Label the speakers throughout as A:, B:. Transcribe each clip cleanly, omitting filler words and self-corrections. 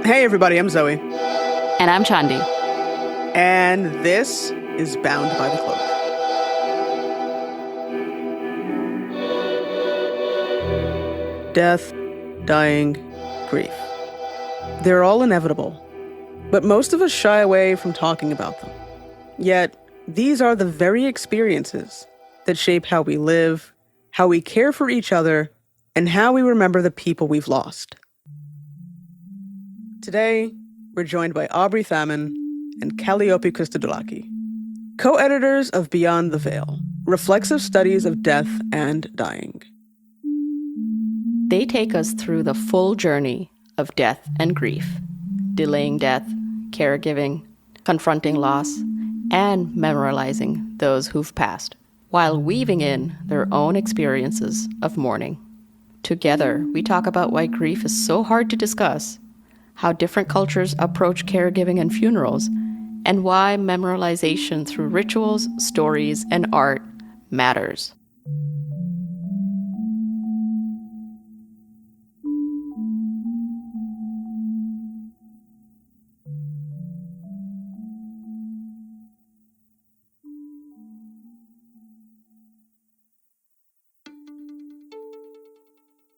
A: Hey everybody, I'm Zoe.
B: And I'm Chandi.
A: And this is Bound by the Cloak. Death, dying, grief. They're all inevitable, but most of us shy away from talking about them. Yet, these are the very experiences that shape how we live, how we care for each other, and how we remember the people we've lost. Today, we're joined by Aubrey Thamann and Kalliopi Christodoulaki, co-editors of Beyond the Veil, Reflexive Studies of Death and Dying.
B: They take us through the full journey of death and grief, delaying death, caregiving, confronting loss, and memorializing those who've passed, while weaving in their own experiences of mourning. Together, we talk about why grief is so hard to discuss, how different cultures approach caregiving and funerals, and why memorialization through rituals, stories, and art matters.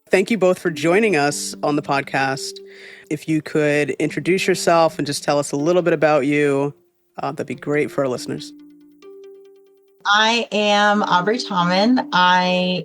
A: Thank you both for joining us on the podcast. If you could introduce yourself and just tell us a little bit about you, that'd be great for our listeners.
C: I am Aubrey Thamann. I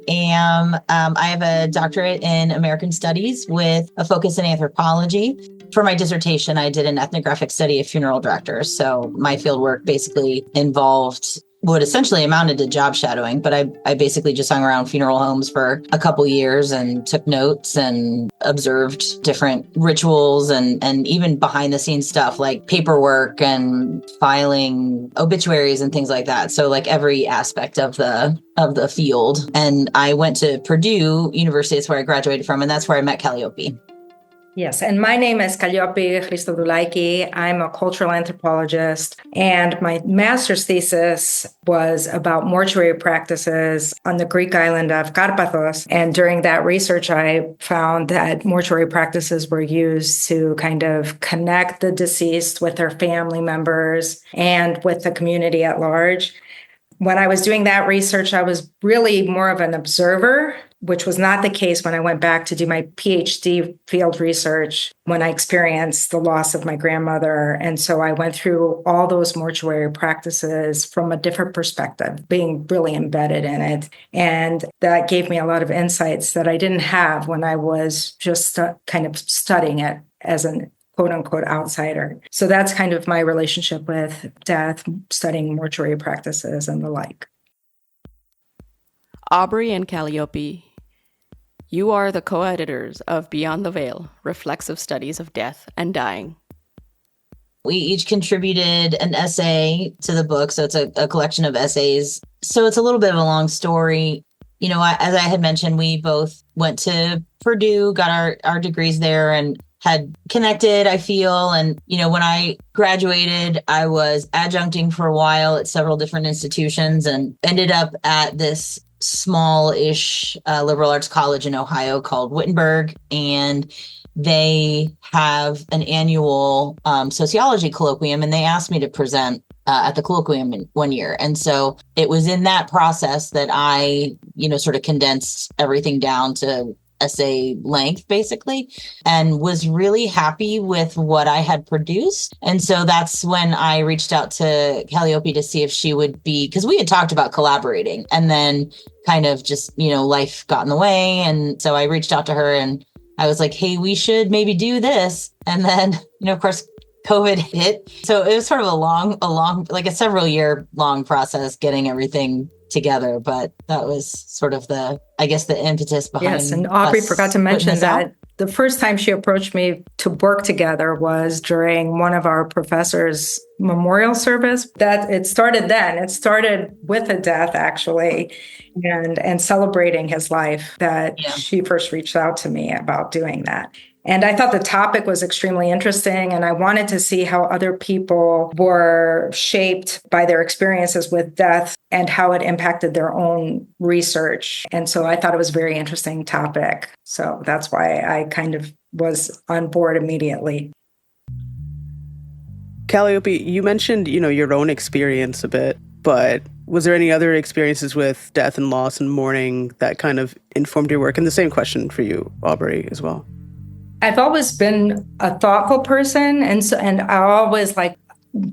C: have a doctorate in American Studies with a focus in anthropology. For my dissertation, I did an ethnographic study of funeral directors. So my fieldwork basically involved what essentially amounted to job shadowing, but I basically just hung around funeral homes for a couple years and took notes and observed different rituals and even behind the scenes stuff like paperwork and filing obituaries and things like that. So like every aspect of the field. And I went to Purdue University, that's where I graduated from, and that's where I met Kalliopi.
D: Yes, and my name is Kalliopi Christodoulaki. I'm a cultural anthropologist, and my master's thesis was about mortuary practices on the Greek island of Karpathos. And during that research, I found that mortuary practices were used to kind of connect the deceased with their family members and with the community at large. When I was doing that research, I was really more of an observer, which was not the case when I went back to do my PhD field research when I experienced the loss of my grandmother. And so I went through all those mortuary practices from a different perspective, being really embedded in it. And that gave me a lot of insights that I didn't have when I was just kind of studying it as an quote unquote outsider. So that's kind of my relationship with death, studying mortuary practices and the like.
B: Aubrey and Kalliopi, you are the co-editors of Beyond the Veil, Reflexive Studies of Death and Dying.
C: We each contributed an essay to the book, so it's a collection of essays. So it's a little bit of a long story. You know, as I had mentioned, we both went to Purdue, got our degrees there, and had connected, I feel. And, you know, when I graduated, I was adjuncting for a while at several different institutions and ended up at this small-ish liberal arts college in Ohio called Wittenberg. And they have an annual sociology colloquium, and they asked me to present at the colloquium in 1 year. And so it was in that process that I, you know, sort of condensed everything down to essay length, basically, and was really happy with what I had produced. And so that's when I reached out to Kalliopi to see if she would be, because we had talked about collaborating, and then kind of just, you know, life got in the way. And so I reached out to her and I was like, hey, we should maybe do this. And then, you know, of course, COVID hit. So it was sort of a long, like a several year long process getting everything together. But that was sort of the impetus behind.
D: Yes, and Aubrey forgot to mention that the first time she approached me to work together was during one of our professors' memorial service. That it started then. It started with a death, actually, and celebrating his life that she first reached out to me about doing that. And I thought the topic was extremely interesting, and I wanted to see how other people were shaped by their experiences with death and how it impacted their own research. And so I thought it was a very interesting topic. So that's why I kind of was on board immediately.
A: Kalliopi, you mentioned, your own experience a bit, but was there any other experiences with death and loss and mourning that kind of informed your work? And the same question for you, Aubrey, as well.
D: I've always been a thoughtful person, and I always like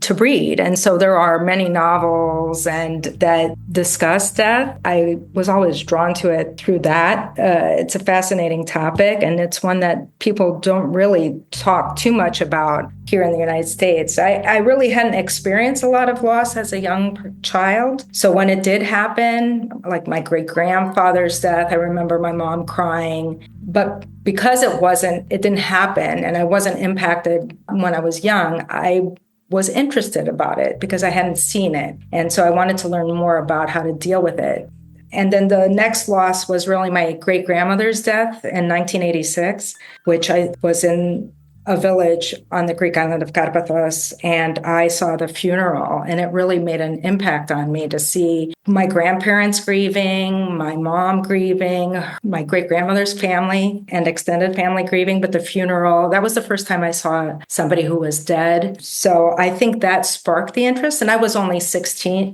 D: to read. And so there are many novels and that discuss death. I was always drawn to it through that. It's a fascinating topic, and it's one that people don't really talk too much about here in the United States. I really hadn't experienced a lot of loss as a young child. So when it did happen, like my great-grandfather's death, I remember my mom crying. But because it didn't happen, and I wasn't impacted when I was young, I was interested about it because I hadn't seen it. And so I wanted to learn more about how to deal with it. And then the next loss was really my great-grandmother's death in 1986, which I was in a village on the Greek island of Karpathos, and I saw the funeral, and it really made an impact on me to see my grandparents grieving, my mom grieving, my great-grandmother's family and extended family grieving, but the funeral, that was the first time I saw somebody who was dead. So I think that sparked the interest, and I was only 16,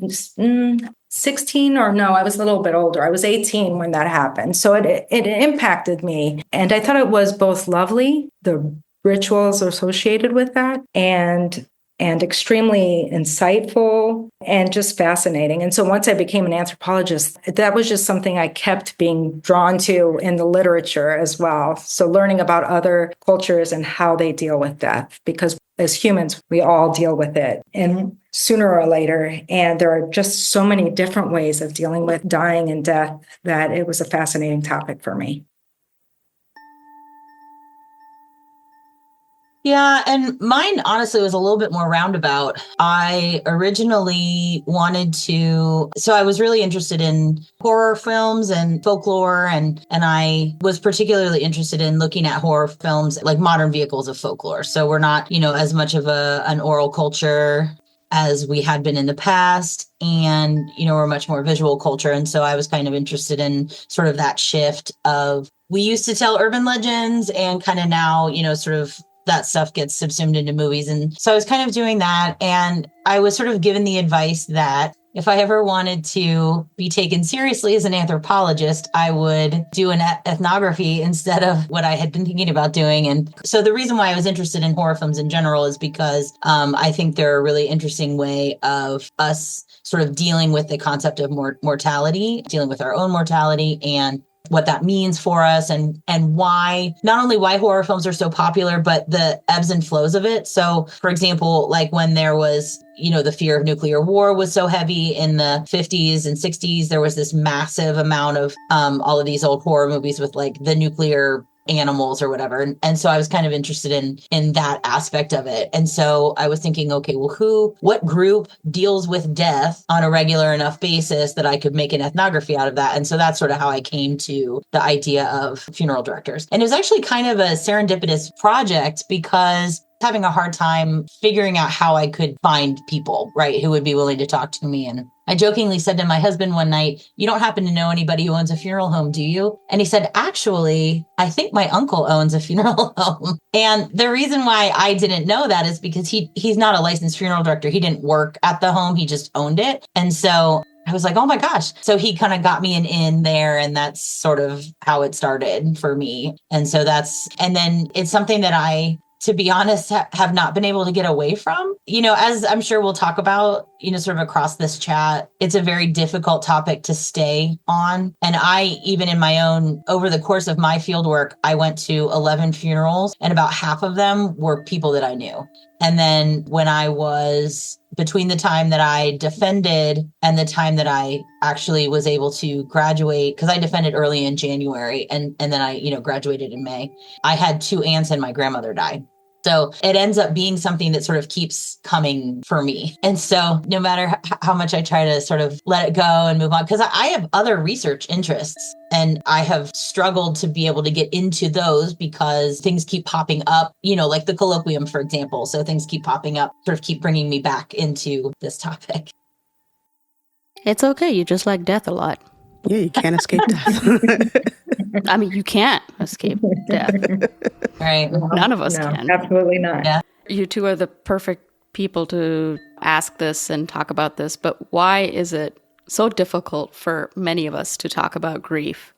D: or no, I was a little bit older. I was 18 when that happened. So it impacted me, and I thought it was both lovely, the rituals associated with that, and extremely insightful and just fascinating. And so once I became an anthropologist, that was just something I kept being drawn to in the literature as well. So learning about other cultures and how they deal with death, because as humans, we all deal with it, and sooner or later. And there are just so many different ways of dealing with dying and death that it was a fascinating topic for me.
C: Yeah, and mine honestly was a little bit more roundabout. I originally so I was really interested in horror films and folklore, and I was particularly interested in looking at horror films like modern vehicles of folklore. So we're not, as much of an oral culture as we had been in the past, and, we're much more visual culture. And so I was kind of interested in sort of that shift of, we used to tell urban legends, and kind of now, sort of that stuff gets subsumed into movies. And so I was kind of doing that. And I was sort of given the advice that if I ever wanted to be taken seriously as an anthropologist, I would do an ethnography instead of what I had been thinking about doing. And so the reason why I was interested in horror films in general is because I think they're a really interesting way of us sort of dealing with the concept of mortality, dealing with our own mortality, and what that means for us, and why, not only why horror films are so popular, but the ebbs and flows of it. So, for example, like when there was, the fear of nuclear war was so heavy in the 50s and 60s, there was this massive amount of all of these old horror movies with like the nuclear animals or whatever. And so I was kind of interested in that aspect of it. And so I was thinking, okay, well, what group deals with death on a regular enough basis that I could make an ethnography out of that? And so that's sort of how I came to the idea of funeral directors. And it was actually kind of a serendipitous project because having a hard time figuring out how I could find people, right, who would be willing to talk to me. And I jokingly said to my husband one night, "You don't happen to know anybody who owns a funeral home, do you?" And he said, "Actually, I think my uncle owns a funeral home." And the reason why I didn't know that is because he's not a licensed funeral director. He didn't work at the home. He just owned it. And so I was like, oh my gosh. So he kind of got me an in there, and that's sort of how it started for me. And so and then it's something that I, to be honest, have not been able to get away from. As I'm sure we'll talk about, sort of across this chat, it's a very difficult topic to stay on. And I, even in my own, over the course of my field work, I went to 11 funerals, and about half of them were people that I knew. And then when I was, between the time that I defended and the time that I actually was able to graduate, because I defended early in January, and then I, graduated in May, I had 2 aunts and my grandmother die. So it ends up being something that sort of keeps coming for me. And so no matter how much I try to sort of let it go and move on, because I have other research interests, and I have struggled to be able to get into those because things keep popping up, like the colloquium, for example. So things keep popping up, sort of keep bringing me back into this topic.
B: It's okay. You just like death a lot.
A: Yeah, you can't escape death.
B: I mean, you can't escape death.
C: Right.
B: None of us can.
D: Absolutely not.
C: Yeah.
B: You two are the perfect people to ask this and talk about this, but why is it so difficult for many of us to talk about grief?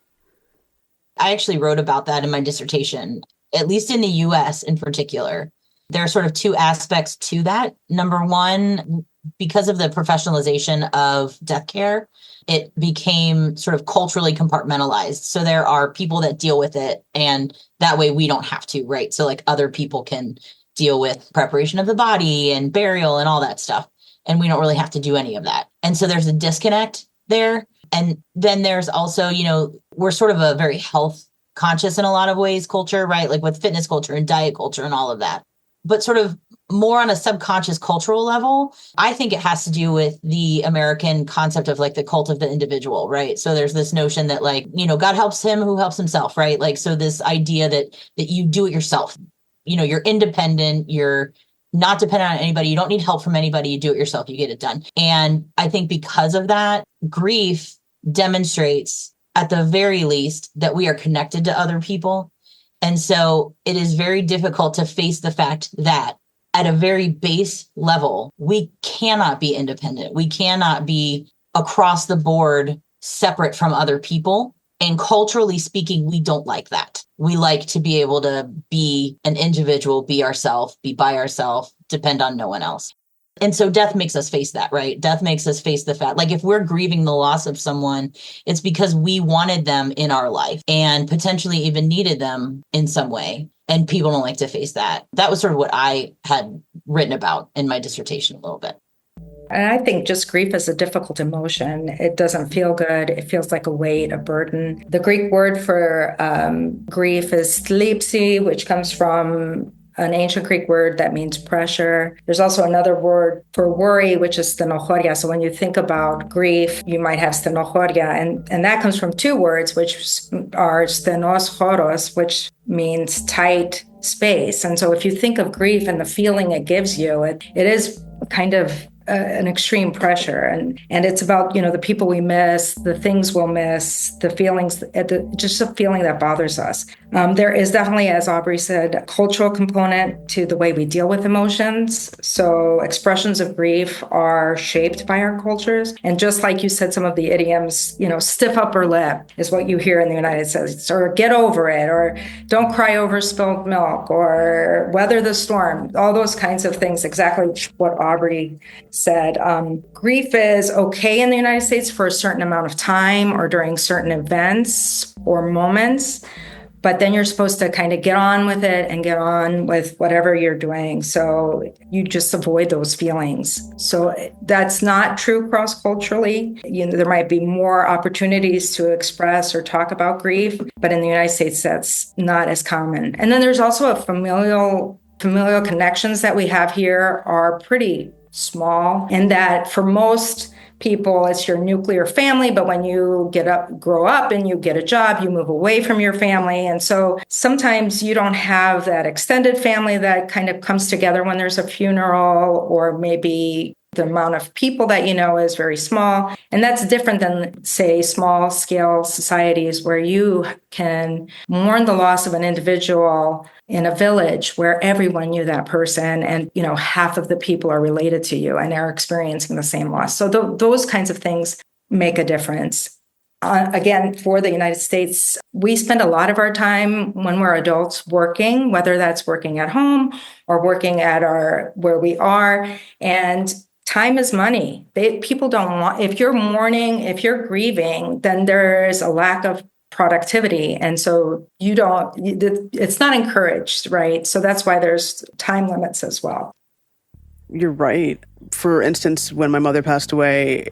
C: I actually wrote about that in my dissertation, at least in the US in particular. There are sort of two aspects to that. Number one, because of the professionalization of death care, it became sort of culturally compartmentalized. So there are people that deal with it, and that way we don't have to, right? So like other people can deal with preparation of the body and burial and all that stuff. And we don't really have to do any of that. And so there's a disconnect there. And then there's also, we're sort of a very health conscious in a lot of ways culture, right? Like with fitness culture and diet culture and all of that. But sort of more on a subconscious cultural level, I think it has to do with the American concept of like the cult of the individual, right? So there's this notion that like, God helps him who helps himself, right? Like, so this idea that you do it yourself, you're independent, you're not dependent on anybody, you don't need help from anybody, you do it yourself, you get it done. And I think because of that, grief demonstrates at the very least that we are connected to other people. And so it is very difficult to face the fact that at a very base level, we cannot be independent. We cannot be across the board separate from other people. And culturally speaking, we don't like that. We like to be able to be an individual, be ourselves, be by ourselves, depend on no one else. And so death makes us face that, right? Death makes us face the fact, like if we're grieving the loss of someone, it's because we wanted them in our life and potentially even needed them in some way. And people don't like to face that. That was sort of what I had written about in my dissertation a little bit.
D: And I think just grief is a difficult emotion. It doesn't feel good. It feels like a weight, a burden. The Greek word for grief is thlipsi, which comes from an ancient Greek word that means pressure. There's also another word for worry, which is stenochoria. So when you think about grief, you might have stenochoria. And that comes from two words, which are stenos choros, which means tight space. And so if you think of grief and the feeling it gives you, it is kind of an extreme pressure. And it's about, the people we miss, the things we'll miss, the feelings, just a feeling that bothers us. There is definitely, as Aubrey said, a cultural component to the way we deal with emotions. So expressions of grief are shaped by our cultures. And just like you said, some of the idioms, stiff upper lip is what you hear in the United States, or get over it, or don't cry over spilled milk, or weather the storm, all those kinds of things, exactly what Aubrey said. Grief is okay in the United States for a certain amount of time or during certain events or moments, but then you're supposed to kind of get on with it and get on with whatever you're doing. So you just avoid those feelings. So that's not true cross-culturally. There might be more opportunities to express or talk about grief, but in the United States, that's not as common. And then there's also a familial connections that we have here are pretty small, in that for most people, it's your nuclear family. But when you grow up and you get a job, you move away from your family. And so sometimes you don't have that extended family that kind of comes together when there's a funeral, or maybe the amount of people that is very small. And that's different than, say, small scale societies where you can mourn the loss of an individual in a village where everyone knew that person, and half of the people are related to you and are experiencing the same loss. So those kinds of things make a difference. Again, for the United States, we spend a lot of our time when we're adults working, whether that's working at home or working at where we are. And time is money. People don't want, if you're mourning, if you're grieving, then there's a lack of productivity. And so it's not encouraged, right? So that's why there's time limits as well.
A: You're right. For instance, when my mother passed away,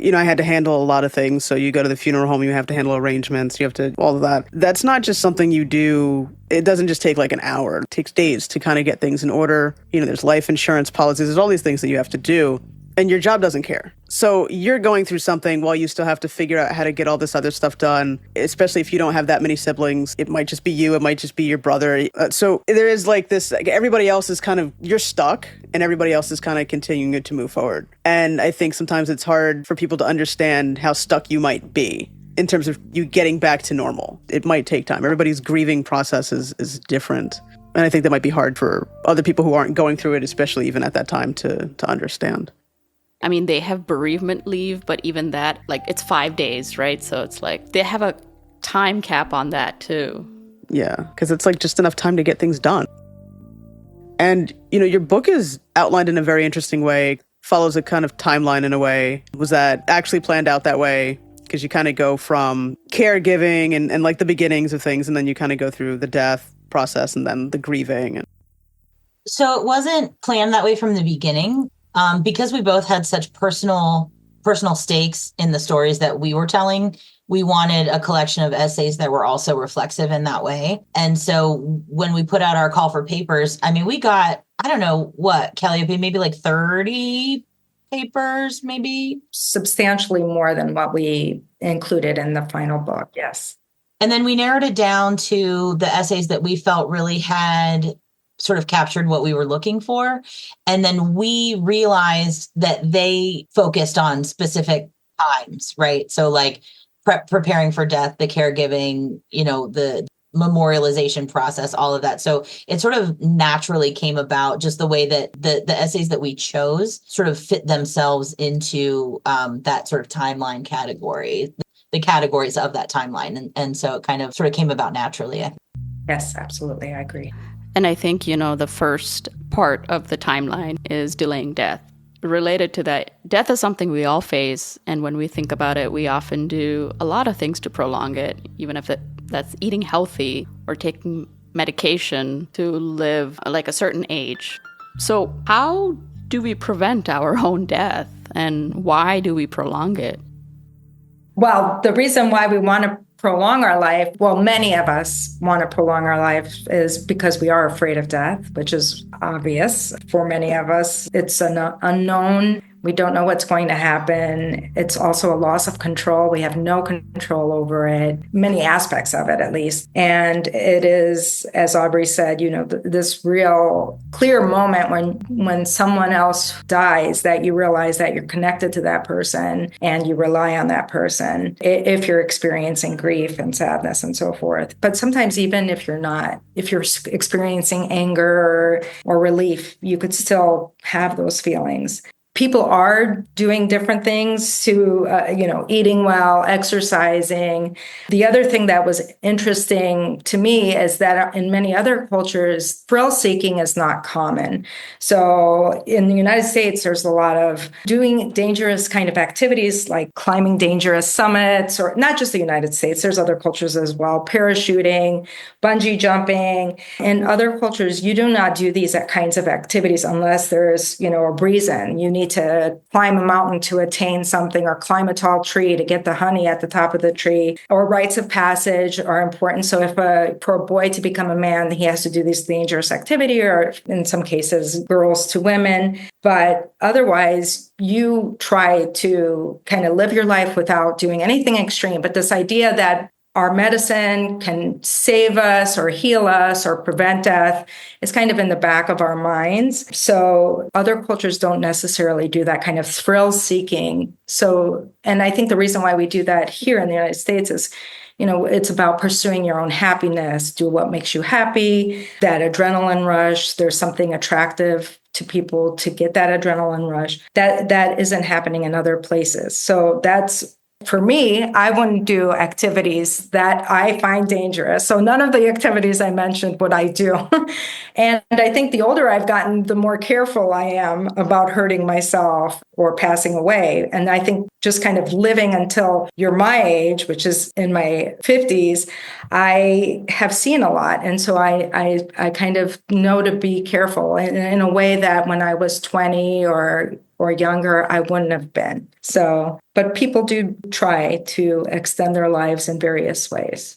A: I had to handle a lot of things. So you go to the funeral home, you have to handle arrangements, you have to, all of that. That's not just something you do. It doesn't just take like an hour. It takes days to kind of get things in order. There's life insurance policies. There's all these things that you have to do. And your job doesn't care. So you're going through something while you still have to figure out how to get all this other stuff done, especially if you don't have that many siblings. It might just be you. It might just be your brother. So there is like this, everybody else is you're stuck, and everybody else is kind of continuing to move forward. And I think sometimes it's hard for people to understand how stuck you might be in terms of you getting back to normal. It might take time. Everybody's grieving process is different. And I think that might be hard for other people who aren't going through it, especially even at that time, to understand.
B: I mean, they have bereavement leave, but even that, like, it's 5 days, right? So it's like they have a time cap on that too.
A: Yeah, because it's like just enough time to get things done. And, your book is outlined in a very interesting way, follows a kind of timeline in a way. Was that actually planned out that way? Because you kind of go from caregiving and like the beginnings of things, and then you kind of go through the death process and then the grieving.
C: So it wasn't planned that way from the beginning, because we both had such personal stakes in the stories that we were telling. We wanted a collection of essays that were also reflexive in that way. And so when we put out our call for papers, I mean, we got, I don't know what, Kalliopi, maybe like 30 papers, maybe?
D: Substantially more than what we included in the final book, yes.
C: And then we narrowed it down to the essays that we felt really had sort of captured what we were looking for. And then we realized that they focused on specific times, right? So like preparing for death, the caregiving, the memorialization process, all of that. So it sort of naturally came about, just the way that the essays that we chose sort of fit themselves into that sort of timeline category, the categories of that timeline. And so it kind of sort of came about naturally.
D: Yes, absolutely. I agree.
B: And I think, the first part of the timeline is delaying death. Related to that, death is something we all face. And when we think about it, we often do a lot of things to prolong it, even if that's eating healthy or taking medication to live like a certain age. So how do we prevent our own death, and why do we prolong it?
D: Well, the reason why we want to prolong our life, well, many of us want to prolong our life, is because we are afraid of death, which is obvious. For many of us, it's an unknown. We don't know what's going to happen. It's also a loss of control. We have no control over it, many aspects of it at least. And it is, as Aubrey said, this real clear moment when someone else dies, that you realize that you're connected to that person and you rely on that person if you're experiencing grief and sadness and so forth. But sometimes even if you're not, if you're experiencing anger or relief, you could still have those feelings. People are doing different things to, eating well, exercising. The other thing that was interesting to me is that in many other cultures, thrill seeking is not common. So in the United States, there's a lot of doing dangerous kind of activities like climbing dangerous summits, or not just the United States, there's other cultures as well, parachuting, bungee jumping. In other cultures, you do not do these kinds of activities unless there's, a reason. You need to climb a mountain to attain something, or climb a tall tree to get the honey at the top of the tree, or rites of passage are important. So if for a boy to become a man, he has to do this dangerous activity, or in some cases, girls to women. But otherwise, you try to kind of live your life without doing anything extreme. But this idea that our medicine can save us or heal us or prevent death is kind of in the back of our minds. So other cultures don't necessarily do that kind of thrill seeking. So, and I think the reason why we do that here in the United States is, it's about pursuing your own happiness, do what makes you happy, that adrenaline rush. There's something attractive to people to get that adrenaline rush that isn't happening in other places. So that's, for me, I wouldn't do activities that I find dangerous. So none of the activities I mentioned would I do. And I think the older I've gotten, the more careful I am about hurting myself or passing away. And I think just kind of living until you're my age, which is in my 50s, I have seen a lot. And so I kind of know to be careful in a way that when I was 20 or younger, I wouldn't have been. So, but people do try to extend their lives in various ways.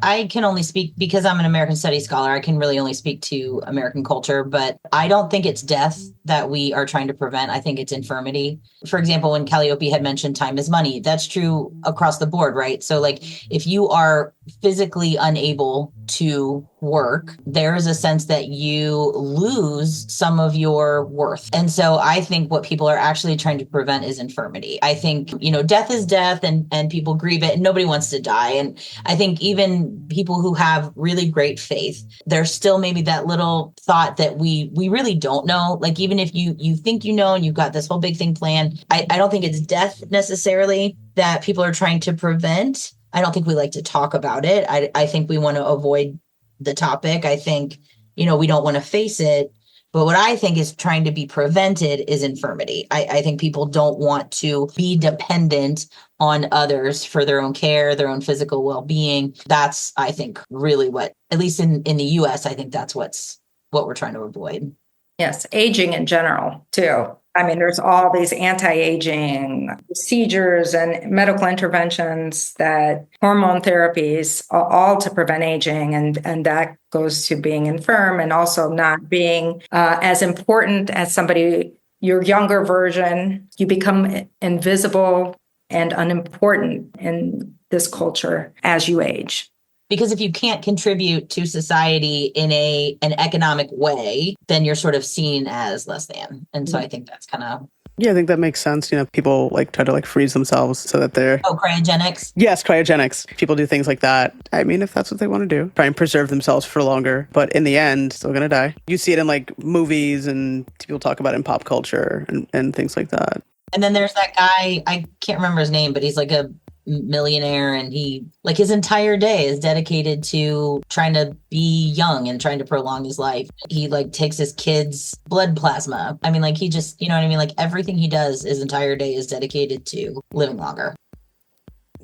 C: I can only speak, because I'm an American Studies scholar, I can really only speak to American culture, but I don't think it's death that we are trying to prevent. I think it's infirmity. For example, when Kalliopi had mentioned time is money, that's true across the board, right? So like if you are physically unable to work, there is a sense that you lose some of your worth. And so I think what people are actually trying to prevent is infirmity. I think, death is death, and people grieve it, and nobody wants to die. And I think even people who have really great faith, there's still maybe that little thought that we really don't know. Like, even if you think and you've got this whole big thing planned, I don't think it's death necessarily that people are trying to prevent. I don't think we like to talk about it. I think we want to avoid the topic. I think, we don't want to face it. But what I think is trying to be prevented is infirmity. I think people don't want to be dependent on others for their own care, their own physical well-being. That's, I think, really what, at least in the US, I think that's what we're trying to avoid.
D: Yes, aging in general, too. I mean, there's all these anti-aging procedures and medical interventions, that hormone therapies, all to prevent aging. And that goes to being infirm and also not being as important as somebody, your younger version. You become invisible and unimportant in this culture as you age.
C: Because if you can't contribute to society in an economic way, then you're sort of seen as less than. And so I think that's kind of...
A: Yeah, I think that makes sense. People try to freeze themselves so that they're...
C: Oh, cryogenics?
A: Yes, cryogenics. People do things like that. I mean, if that's what they want to do, try and preserve themselves for longer. But in the end, still going to die. You see it in movies, and people talk about it in pop culture and things like that.
C: And then there's that guy, I can't remember his name, but he's like a millionaire, and he his entire day is dedicated to trying to be young and trying to prolong his life. He takes his kids' blood plasma. I mean, he just, you know what I mean? Everything he does, his entire day is dedicated to living longer.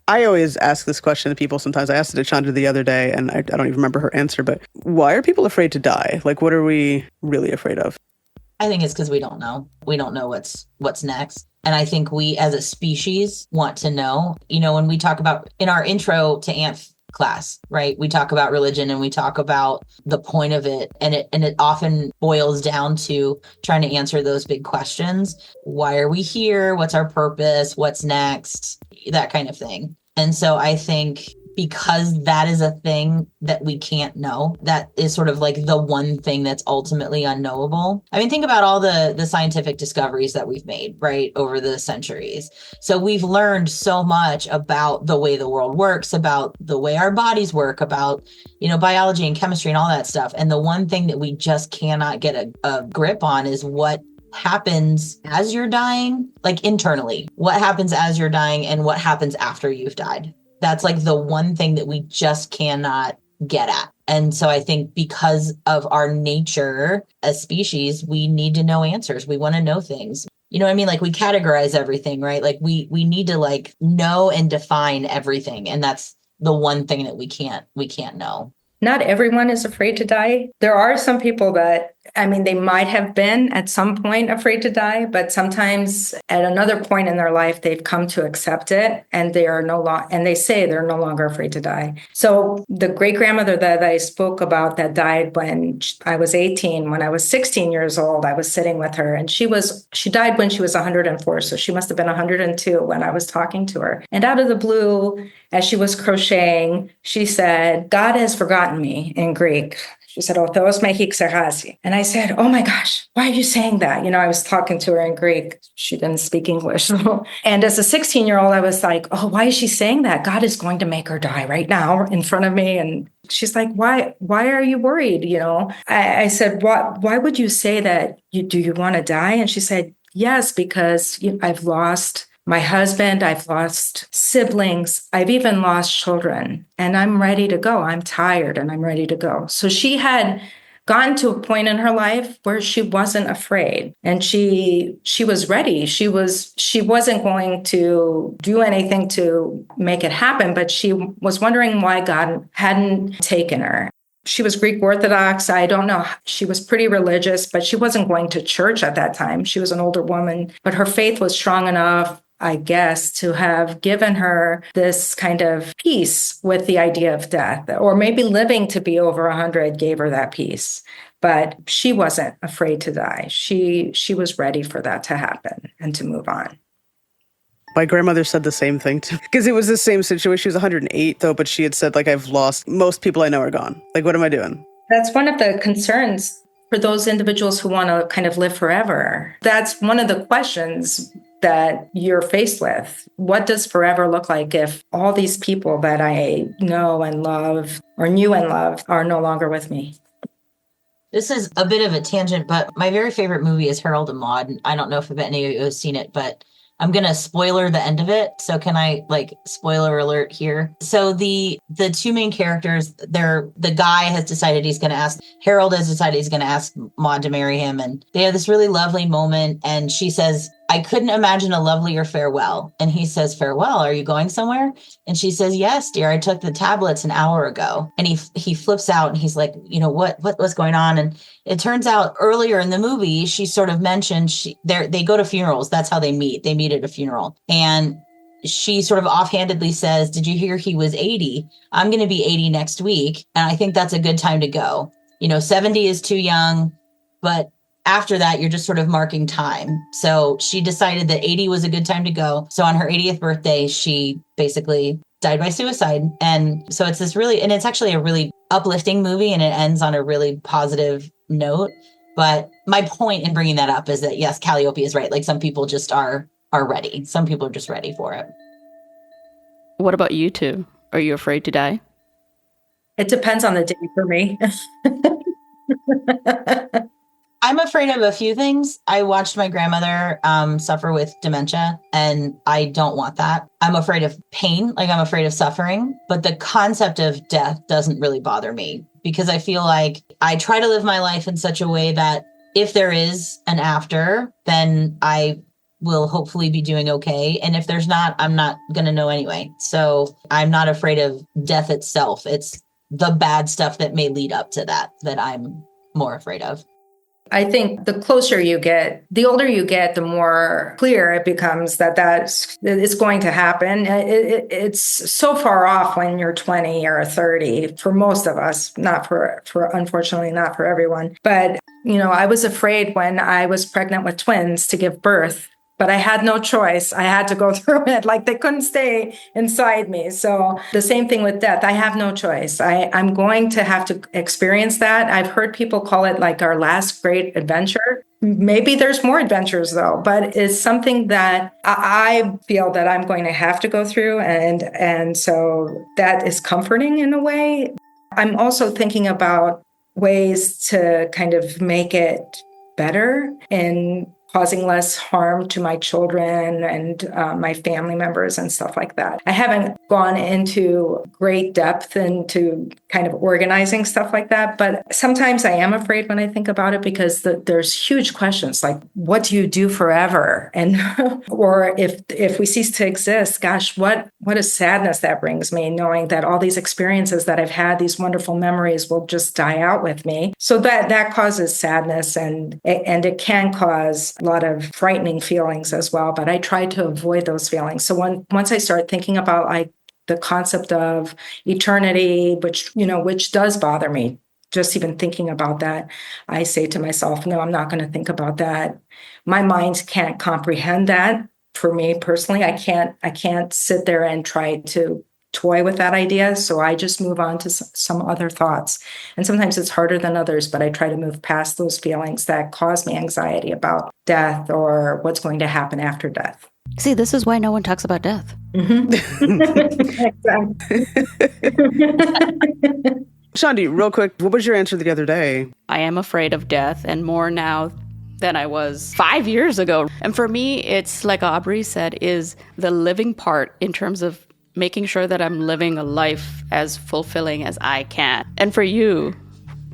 A: I always ask this question to people. Sometimes I asked it to Chandra the other day, and I don't even remember her answer, but why are people afraid to die? What are we really afraid of?
C: I think it's because we don't know. We don't know what's next. And I think we as a species want to know. When we talk about in our intro to ANF class, right, we talk about religion and we talk about the point of it. And it often boils down to trying to answer those big questions. Why are we here? What's our purpose? What's next? That kind of thing. And so I think because that is a thing that we can't know, that is sort of the one thing that's ultimately unknowable. I mean, think about all the scientific discoveries that we've made, right, over the centuries. So we've learned so much about the way the world works, about the way our bodies work, about, biology and chemistry and all that stuff. And the one thing that we just cannot get a grip on is what happens as you're dying, internally. What happens as you're dying and what happens after you've died. That's the one thing that we just cannot get at. And so I think because of our nature as species, we need to know answers. We want to know things. You know what I mean? We categorize everything, right? We need to know and define everything. And that's the one thing that we can't know.
D: Not everyone is afraid to die. There are some people that, they might have been at some point afraid to die, but sometimes at another point in their life, they've come to accept it, and they are and they say they're no longer afraid to die. So the great grandmother that I spoke about that died when I was 18, when I was 16 years old, I was sitting with her, and she died when she was 104. So she must have been 102 when I was talking to her. And out of the blue, as she was crocheting, she said, "God has forgotten me," in Greek. She said, "O Theos me xerasi." And I said, "Oh my gosh, why are you saying that?" I was talking to her in Greek. She didn't speak English. And as a 16-year-old, I was like, "Oh, why is she saying that? God is going to make her die right now in front of me." And she's like, why are you worried? I said, why would you say that? Do you want to die? And she said, "Yes, because I've lost my husband, I've lost siblings, I've even lost children, and I'm ready to go. I'm tired and I'm ready to go." So she had gotten to a point in her life where she wasn't afraid, and she was ready. She wasn't going to do anything to make it happen, but she was wondering why God hadn't taken her. She was Greek Orthodox. I don't know. She was pretty religious, but she wasn't going to church at that time. She was an older woman, but her faith was strong enough, I guess, to have given her this kind of peace with the idea of death, or maybe living to be over 100 gave her that peace. But she wasn't afraid to die. She was ready for that to happen and to move on.
A: My grandmother said the same thing too, because it was the same situation. She was 108 though, but she had said, I've lost most people I know are gone. What am I doing?
D: That's one of the concerns for those individuals who want to kind of live forever. That's one of the questions that you're faced with. What does forever look like if all these people that I know and love or knew and loved are no longer with me?
C: This is a bit of a tangent, but my very favorite movie is Harold and Maude. I don't know if any of you have seen it, but I'm gonna spoiler the end of it. So can I spoiler alert here? So the two main characters, the guy has decided Harold has decided he's gonna ask Maude to marry him, and they have this really lovely moment, and she says, I couldn't imagine a lovelier farewell. And he says, farewell, are you going somewhere? And she says, yes, dear, I took the tablets an hour ago. And he flips out and he's like, what's going on? And it turns out earlier in the movie, she sort of mentioned they go to funerals. That's how they meet. They meet at a funeral. And she sort of offhandedly says, did you hear he was 80? I'm going to be 80 next week. And I think that's a good time to go. 70 is too young, but after that, you're just sort of marking time. So she decided that 80 was a good time to go. So on her 80th birthday, she basically died by suicide. And so it's it's actually a really uplifting movie, and it ends on a really positive note. But my point in bringing that up is that, yes, Kalliopi is right. Like, some people just are ready. Some people are just ready for it.
B: What about you two? Are you afraid to die?
D: It depends on the day for me.
C: I'm afraid of a few things. I watched my grandmother suffer with dementia, and I don't want that. I'm afraid of pain, I'm afraid of suffering, but the concept of death doesn't really bother me, because I feel like I try to live my life in such a way that if there is an after, then I will hopefully be doing okay. And if there's not, I'm not going to know anyway. So I'm not afraid of death itself. It's the bad stuff that may lead up to that I'm more afraid of.
D: I think the closer you get, the older you get, the more clear it becomes that it's going to happen. It's so far off when you're 20 or 30 for most of us, not for unfortunately not for everyone. But, I was afraid when I was pregnant with twins to give birth, but I had no choice. I had to go through it. They couldn't stay inside me. So the same thing with death. I have no choice. I'm going to have to experience that. I've heard people call it our last great adventure. Maybe there's more adventures though, but it's something that I feel that I'm going to have to go through. And so that is comforting in a way. I'm also thinking about ways to kind of make it better and causing less harm to my children and my family members and stuff like that. I haven't gone into great depth into kind of organizing stuff like that, but sometimes I am afraid when I think about it, because there's huge questions like, what do you do forever? And or if we cease to exist, gosh, what a sadness that brings me, knowing that all these experiences that I've had, these wonderful memories, will just die out with me. So that causes sadness, and it can cause a lot of frightening feelings as well, but I try to avoid those feelings. So once I start thinking about the concept of eternity, which does bother me, just even thinking about that, I say to myself, no, I'm not going to think about that. My mind can't comprehend that. For me personally, I can't sit there and try to toy with that idea. So I just move on to some other thoughts. And sometimes it's harder than others, but I try to move past those feelings that cause me anxiety about death or what's going to happen after death.
B: See, this is why no one talks about death.
A: Shandi, real quick, what was your answer the other day?
B: I am afraid of death, and more now than I was 5 years ago. And for me, it's like Aubrey said, is the living part in terms of making sure that I'm living a life as fulfilling as I can. And for you?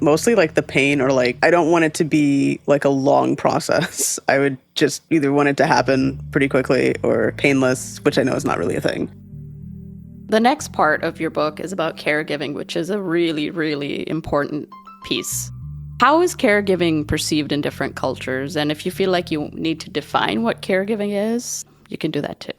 A: Mostly the pain, or I don't want it to be a long process. I would just either want it to happen pretty quickly or painless, which I know is not really a thing.
B: The next part of your book is about caregiving, which is a really, really important piece. How is caregiving perceived in different cultures? And if you feel like you need to define what caregiving is, you can do that too.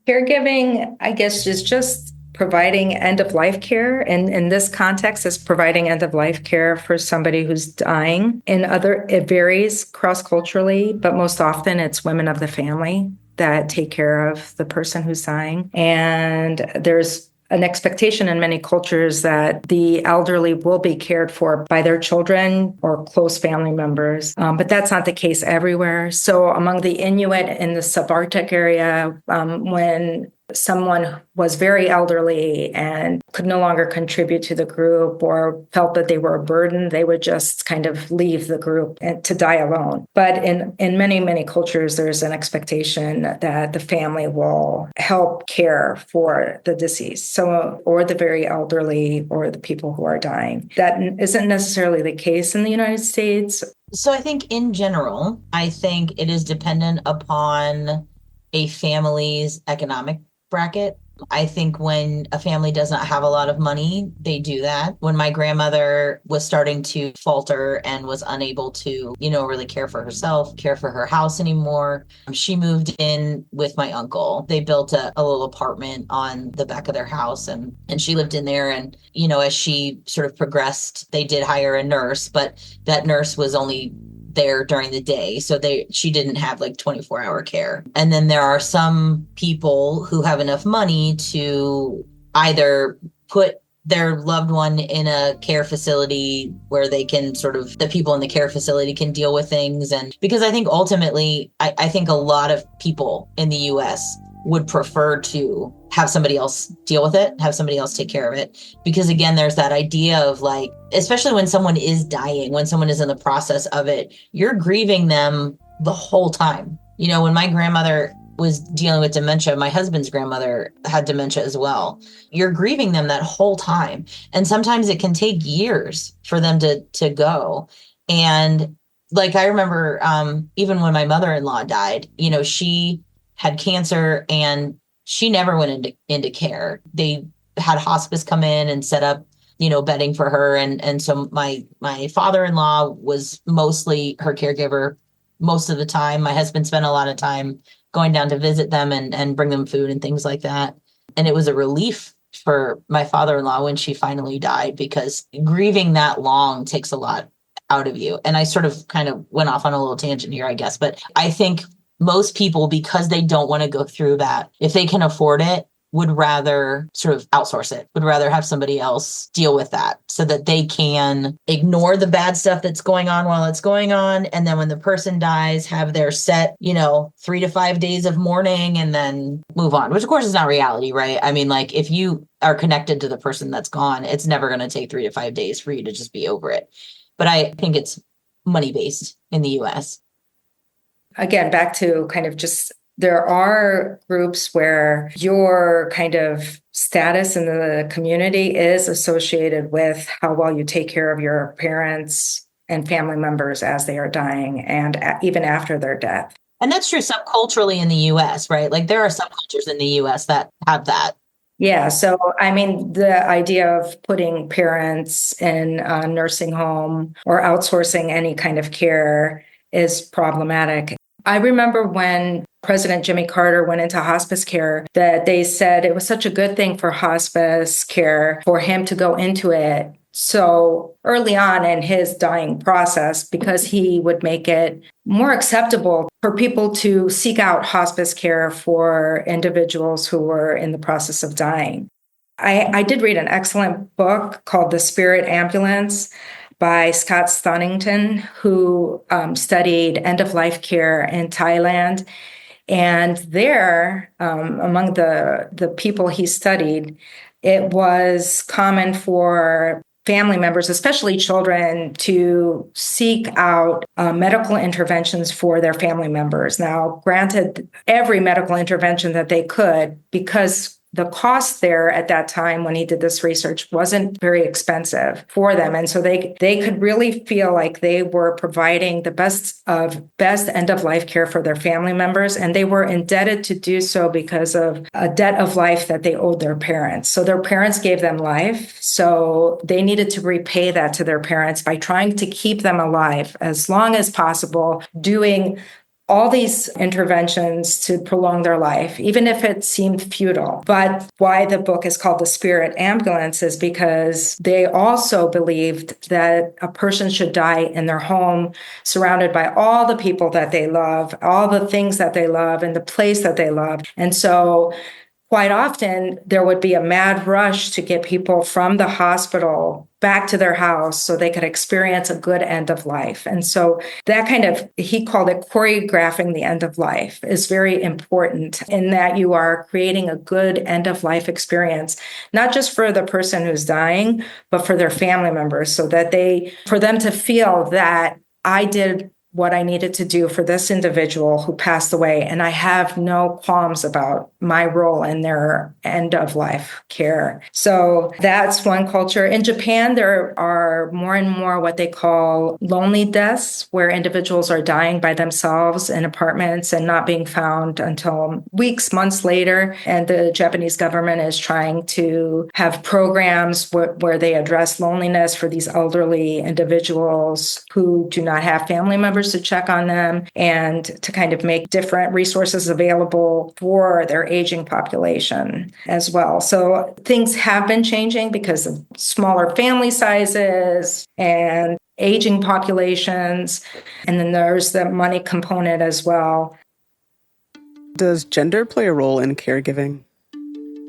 D: Caregiving, I guess, is just providing end-of-life care. And in this context, is providing end-of-life care for somebody who's dying. It varies cross-culturally, but most often it's women of the family that take care of the person who's dying. And there's an expectation in many cultures that the elderly will be cared for by their children or close family members, but that's not the case everywhere. So among the Inuit in the subarctic area, when someone was very elderly and could no longer contribute to the group or felt that they were a burden, they would just kind of leave the group and to die alone. But in many, many cultures, there's an expectation that the family will help care for the deceased, so or the very elderly or the people who are dying. That isn't necessarily the case in the United States.
C: So I think in general, I think it is dependent upon a family's economic bracket. I think when a family does not have a lot of money, they do that. When my grandmother was starting to falter and was unable to, really care for herself, care for her house anymore, she moved in with my uncle. They built a little apartment on the back of their house and she lived in there. And, as she sort of progressed, they did hire a nurse, but that nurse was only there during the day. So she didn't have like 24-hour care. And then there are some people who have enough money to either put their loved one in a care facility where they can the people in the care facility can deal with things. And because I think ultimately, I think a lot of people in the US would prefer to have somebody else deal with it, have somebody else take care of it. Because again, there's that idea of like, especially when someone is dying, when someone is in the process of it, you're grieving them the whole time. When my grandmother was dealing with dementia, my husband's grandmother had dementia as well. You're grieving them that whole time. And sometimes it can take years for them to go. And like, I remember even when my mother-in-law died, she had cancer and she never went into care. They had hospice come in and set up, bedding for her. And so my father-in-law was mostly her caregiver most of the time. My husband spent a lot of time going down to visit them and bring them food and things like that. And it was a relief for my father-in-law when she finally died, because grieving that long takes a lot out of you. And I sort of kind of went off on a little tangent here, I guess, but I think most people, because they don't want to go through that, if they can afford it, would rather sort of outsource it, would rather have somebody else deal with that so that they can ignore the bad stuff that's going on while it's going on. And then when the person dies, have their set, 3 to 5 days of mourning and then move on, which of course is not reality, right? I mean, like if you are connected to the person that's gone, it's never going to take 3 to 5 days for you to just be over it. But I think it's money-based in the US.
D: Again, back to kind of just, there are groups where your kind of status in the community is associated with how well you take care of your parents and family members as they are dying and even after their death.
C: And that's true subculturally in the US, right? Like there are subcultures in the US that have that.
D: Yeah. So, I mean, the idea of putting parents in a nursing home or outsourcing any kind of care is problematic. I remember when President Jimmy Carter went into hospice care that they said it was such a good thing for hospice care for him to go into it so early on in his dying process, because he would make it more acceptable for people to seek out hospice care for individuals who were in the process of dying. I did read an excellent book called The Spirit Ambulance by Scott Stonington, who studied end-of-life care in Thailand. And there, among the people he studied, it was common for family members, especially children, to seek out medical interventions for their family members. Now, granted, every medical intervention that they could, because the cost there at that time when he did this research wasn't very expensive for them. And so they could really feel like they were providing the best end-of-life care for their family members. And they were indebted to do so because of a debt of life that they owed their parents. So their parents gave them life. So they needed to repay that to their parents by trying to keep them alive as long as possible, doing all these interventions to prolong their life, even if it seemed futile. But why the book is called The Spirit Ambulance is because they also believed that a person should die in their home, surrounded by all the people that they love, all the things that they love, and the place that they love. And so quite often there would be a mad rush to get people from the hospital back to their house so they could experience a good end of life. And so that kind of, he called it choreographing the end of life, is very important in that you are creating a good end of life experience, not just for the person who's dying, but for their family members, so that for them to feel that I did what I needed to do for this individual who passed away. And I have no qualms about my role in their end of life care. So that's one culture. In Japan, there are more and more what they call lonely deaths, where individuals are dying by themselves in apartments and not being found until weeks, months later. And the Japanese government is trying to have programs where they address loneliness for these elderly individuals who do not have family members to check on them, and to kind of make different resources available for their aging population as well. So things have been changing because of smaller family sizes and aging populations. And then there's the money component as well.
A: Does gender play a role in caregiving?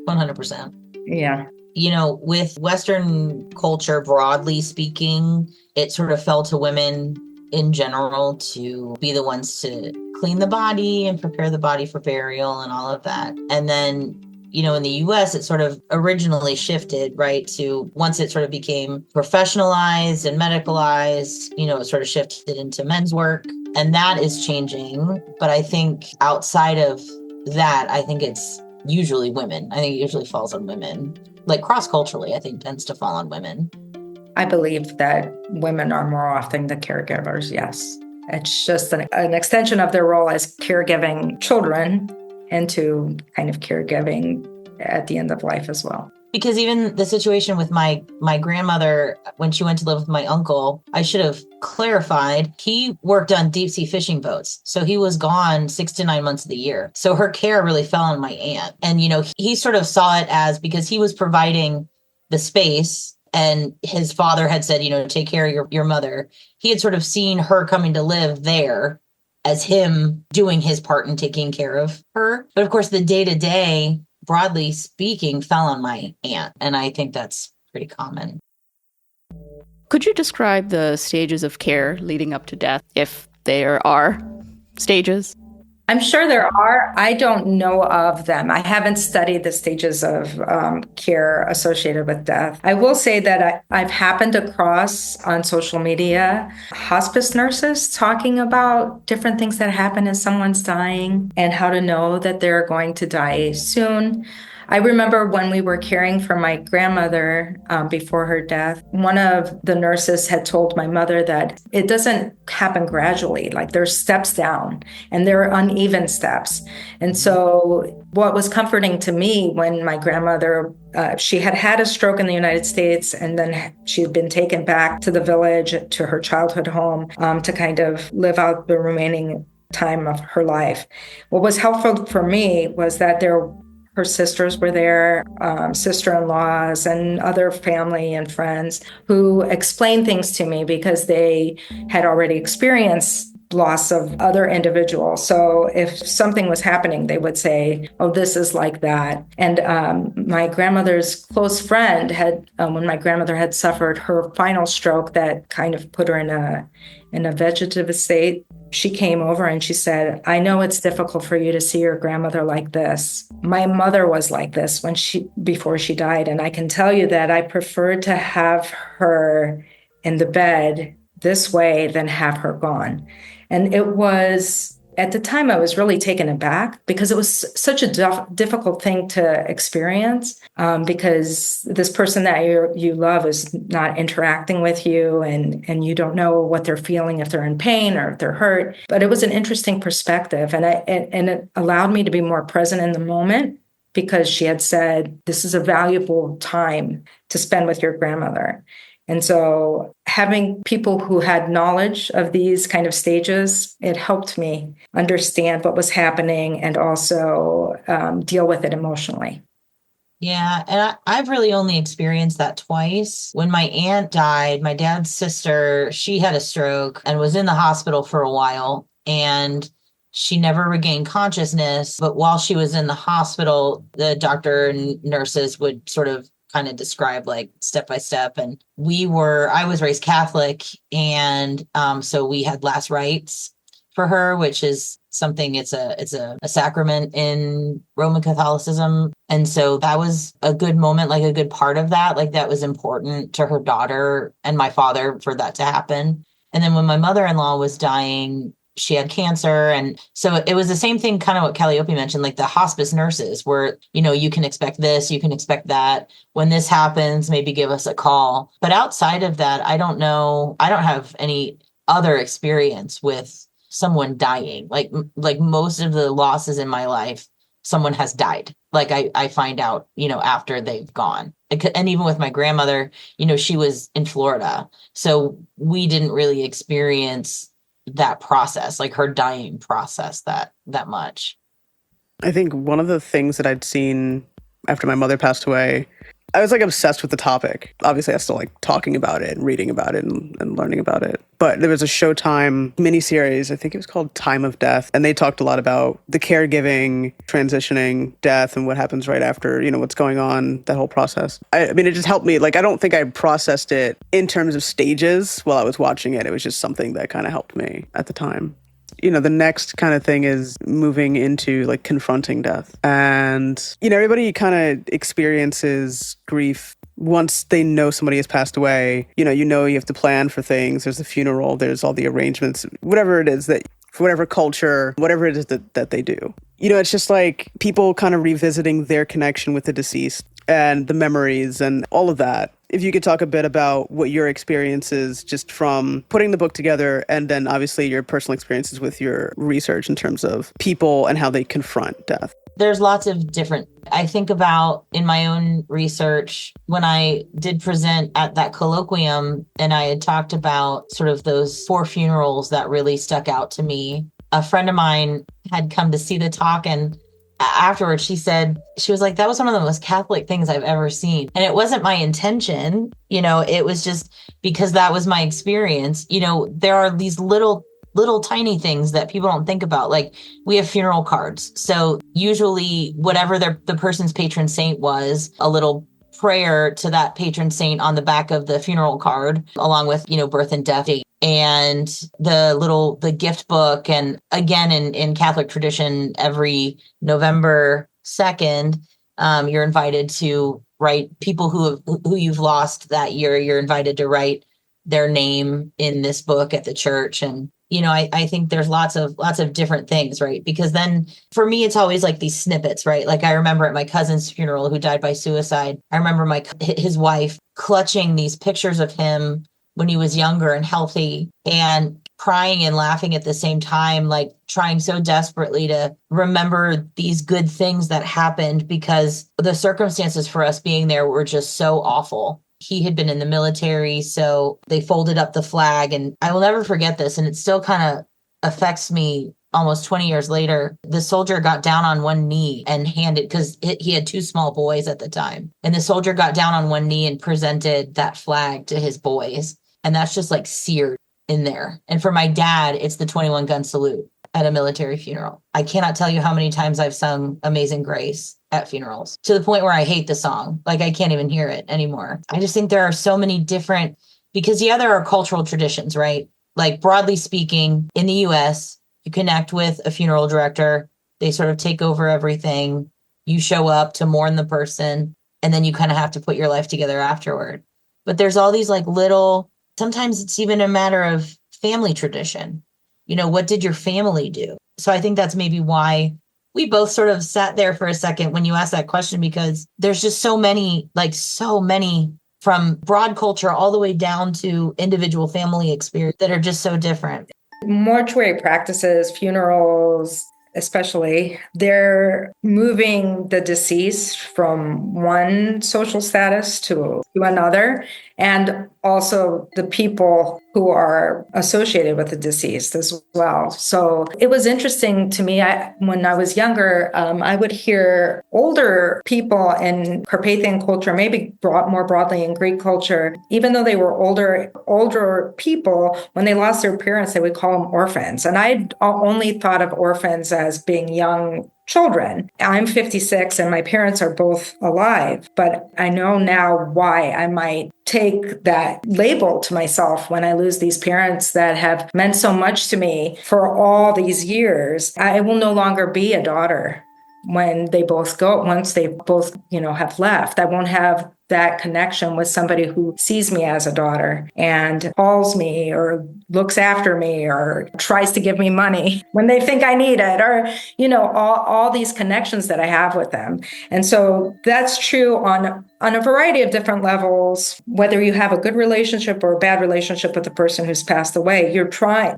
C: 100%.
D: Yeah.
C: With Western culture, broadly speaking, it sort of fell to women in general to be the ones to clean the body and prepare the body for burial and all of that. And then, in the US, it sort of originally shifted, right, to once it sort of became professionalized and medicalized, it sort of shifted into men's work. And that is changing. But I think outside of that, I think it's usually women. I think it usually falls on women. Like cross-culturally, I think tends to fall on women.
D: I believe that women are more often the caregivers, yes. It's just an extension of their role as caregiving children into kind of caregiving at the end of life as well.
C: Because even the situation with my grandmother, when she went to live with my uncle, I should have clarified, he worked on deep sea fishing boats. So he was gone 6 to 9 months of the year. So her care really fell on my aunt. And, he sort of saw it as, because he was providing the space and his father had said, take care of your mother. He had sort of seen her coming to live there as him doing his part in taking care of her. But of course, the day-to-day, broadly speaking, fell on my aunt. And I think that's pretty common.
B: Could you describe the stages of care leading up to death, if there are stages?
D: I'm sure there are. I don't know of them. I haven't studied the stages of care associated with death. I will say that I've happened across on social media hospice nurses talking about different things that happen as someone's dying and how to know that they're going to die soon. I remember when we were caring for my grandmother before her death, one of the nurses had told my mother that it doesn't happen gradually, like there's steps down and there are uneven steps. And so what was comforting to me when my grandmother, she had had a stroke in the United States, and then she had been taken back to the village, to her childhood home, to kind of live out the remaining time of her life. What was helpful for me was that her sisters were there, sister-in-laws and other family and friends who explained things to me because they had already experienced loss of other individuals. So if something was happening, they would say, oh, this is like that. And my grandmother's close friend had, when my grandmother had suffered her final stroke that kind of put her in a vegetative state, she came over and she said, I know it's difficult for you to see your grandmother like this. My mother was like this before she died. And I can tell you that I preferred to have her in the bed this way than have her gone. And it was, at the time, I was really taken aback because it was such a difficult thing to experience because this person that you love is not interacting with you and you don't know what they're feeling, if they're in pain or if they're hurt. But it was an interesting perspective, and it allowed me to be more present in the moment because she had said, this is a valuable time to spend with your grandmother. And so having people who had knowledge of these kind of stages, it helped me understand what was happening and also deal with it emotionally.
C: Yeah, and I've really only experienced that twice. When my aunt died, my dad's sister, she had a stroke and was in the hospital for a while. And She never regained consciousness, but while she was in the hospital, the doctor and nurses would sort of kind of describe like step by step. And I was raised Catholic. And so we had last rites for her, which is something, it's a sacrament in Roman Catholicism. And so that was a good moment, like a good part of that. Like that was important to her daughter and my father for that to happen. And then when my mother-in-law was dying, she had cancer. And so it was the same thing, kind of what Kalliopi mentioned, like the hospice nurses where, you can expect this, you can expect that. When this happens, maybe give us a call. But outside of that, I don't know. I don't have any other experience with someone dying. Like most of the losses in my life, someone has died. Like I find out, after they've gone. And even with my grandmother, she was in Florida. So we didn't really experience that process, like her dying process that much.
A: I think one of the things that I'd seen after my mother passed away, I was like obsessed with the topic. Obviously, I still like talking about it and reading about it and learning about it. But there was a Showtime miniseries, I think it was called Time of Death. And they talked a lot about the caregiving, transitioning, death, and what happens right after, what's going on, that whole process. I mean, it just helped me. Like, I don't think I processed it in terms of stages while I was watching it. It was just something that kind of helped me at the time. The next kind of thing is moving into like confronting death. And, everybody kind of experiences grief once they know somebody has passed away. You have to plan for things. There's the funeral, there's all the arrangements, whatever it is that, for whatever culture, whatever it is that they do. It's just like people kind of revisiting their connection with the deceased and the memories and all of that. If you could talk a bit about what your experience is just from putting the book together and then obviously your personal experiences with your research in terms of people and how they confront death.
C: There's lots of different, I think about in my own research, when I did present at that colloquium and I had talked about sort of those 4 funerals that really stuck out to me. A friend of mine had come to see the talk, and afterwards she was like, that was one of the most Catholic things I've ever seen. And it wasn't my intention, it was just because that was my experience. There are these little tiny things that people don't think about. Like we have funeral cards. So usually whatever the person's patron saint was, a little prayer to that patron saint on the back of the funeral card, along with, birth and death date. And the gift book. And again, in Catholic tradition, every November 2nd, you're invited to write people who you've lost that year. You're invited to write their name in this book at the church. And, I think there's lots of different things, right? Because then for me, it's always like these snippets, right? Like I remember at my cousin's funeral who died by suicide, I remember his wife clutching these pictures of him when he was younger and healthy and crying and laughing at the same time, like trying so desperately to remember these good things that happened because the circumstances for us being there were just so awful. He had been in the military, so they folded up the flag, and I will never forget this, and it still kind of affects me almost 20 years later. The soldier got down on one knee and handed, because he had 2 small boys at the time, and the soldier got down on one knee and presented that flag to his boys. And that's just like seared in there. And for my dad, it's the 21 gun salute at a military funeral. I cannot tell you how many times I've sung Amazing Grace at funerals, to the point where I hate the song. Like I can't even hear it anymore. I just think there are so many different, because there are cultural traditions, right? Like broadly speaking, in the US, you connect with a funeral director. They sort of take over everything. You show up to mourn the person, and then you kind of have to put your life together afterward. But there's all these like little, sometimes it's even a matter of family tradition. What did your family do? So I think that's maybe why we both sort of sat there for a second when you asked that question, because there's just so many from broad culture all the way down to individual family experience that are just so different.
D: Mortuary practices, funerals, especially, they're moving the deceased from one social status to another, and also the people who are associated with the deceased as well. So it was interesting to me. When I was younger, I would hear older people in Carpathian culture, maybe more broadly in Greek culture, even though they were older people, when they lost their parents, they would call them orphans. And I only thought of orphans as being young children. I'm 56 and my parents are both alive, but I know now why I might take that label to myself when I lose these parents that have meant so much to me for all these years. I will no longer be a daughter when they both go, once they both, have left. I won't have that connection with somebody who sees me as a daughter and calls me or looks after me or tries to give me money when they think I need it, or, all these connections that I have with them. And so that's true on a variety of different levels. Whether you have a good relationship or a bad relationship with the person who's passed away,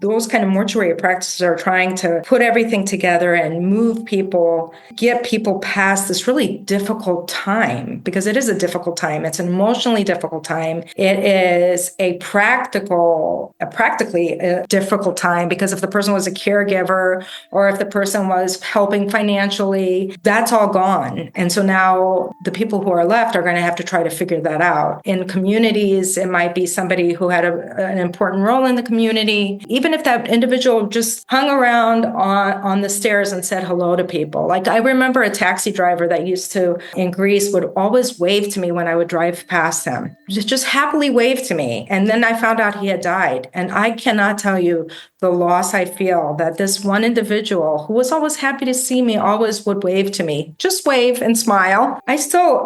D: those kind of mortuary practices are trying to put everything together and move people, get people past this really difficult time, because it is a difficult time. It's an emotionally difficult time. It is practically a difficult time, because if the person was a caregiver or if the person was helping financially, that's all gone. And so now the people who are left are going to have to try to figure that out. In communities, it might be somebody who had an important role in the community. Even if that individual just hung around on the stairs and said hello to people. Like, I remember a taxi driver that used to, in Greece, would always wave to me when I would drive past him. Just happily wave to me. And then I found out he had died. And I cannot tell you the loss I feel that this one individual who was always happy to see me, always would wave to me, just wave and smile. I still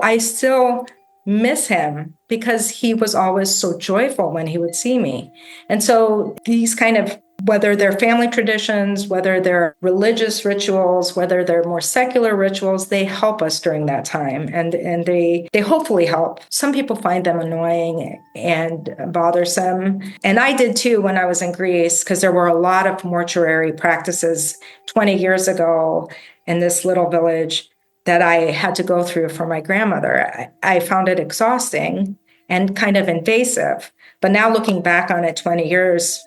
D: miss him, because he was always so joyful when he would see me. And so these kind of, whether they're family traditions, whether they're religious rituals, whether they're more secular rituals, they help us during that time. And they hopefully help. Some people find them annoying and bothersome. And I did too when I was in Greece, because there were a lot of mortuary practices 20 years ago in this little village that I had to go through for my grandmother. I found it exhausting and kind of invasive. But now looking back on it 20 years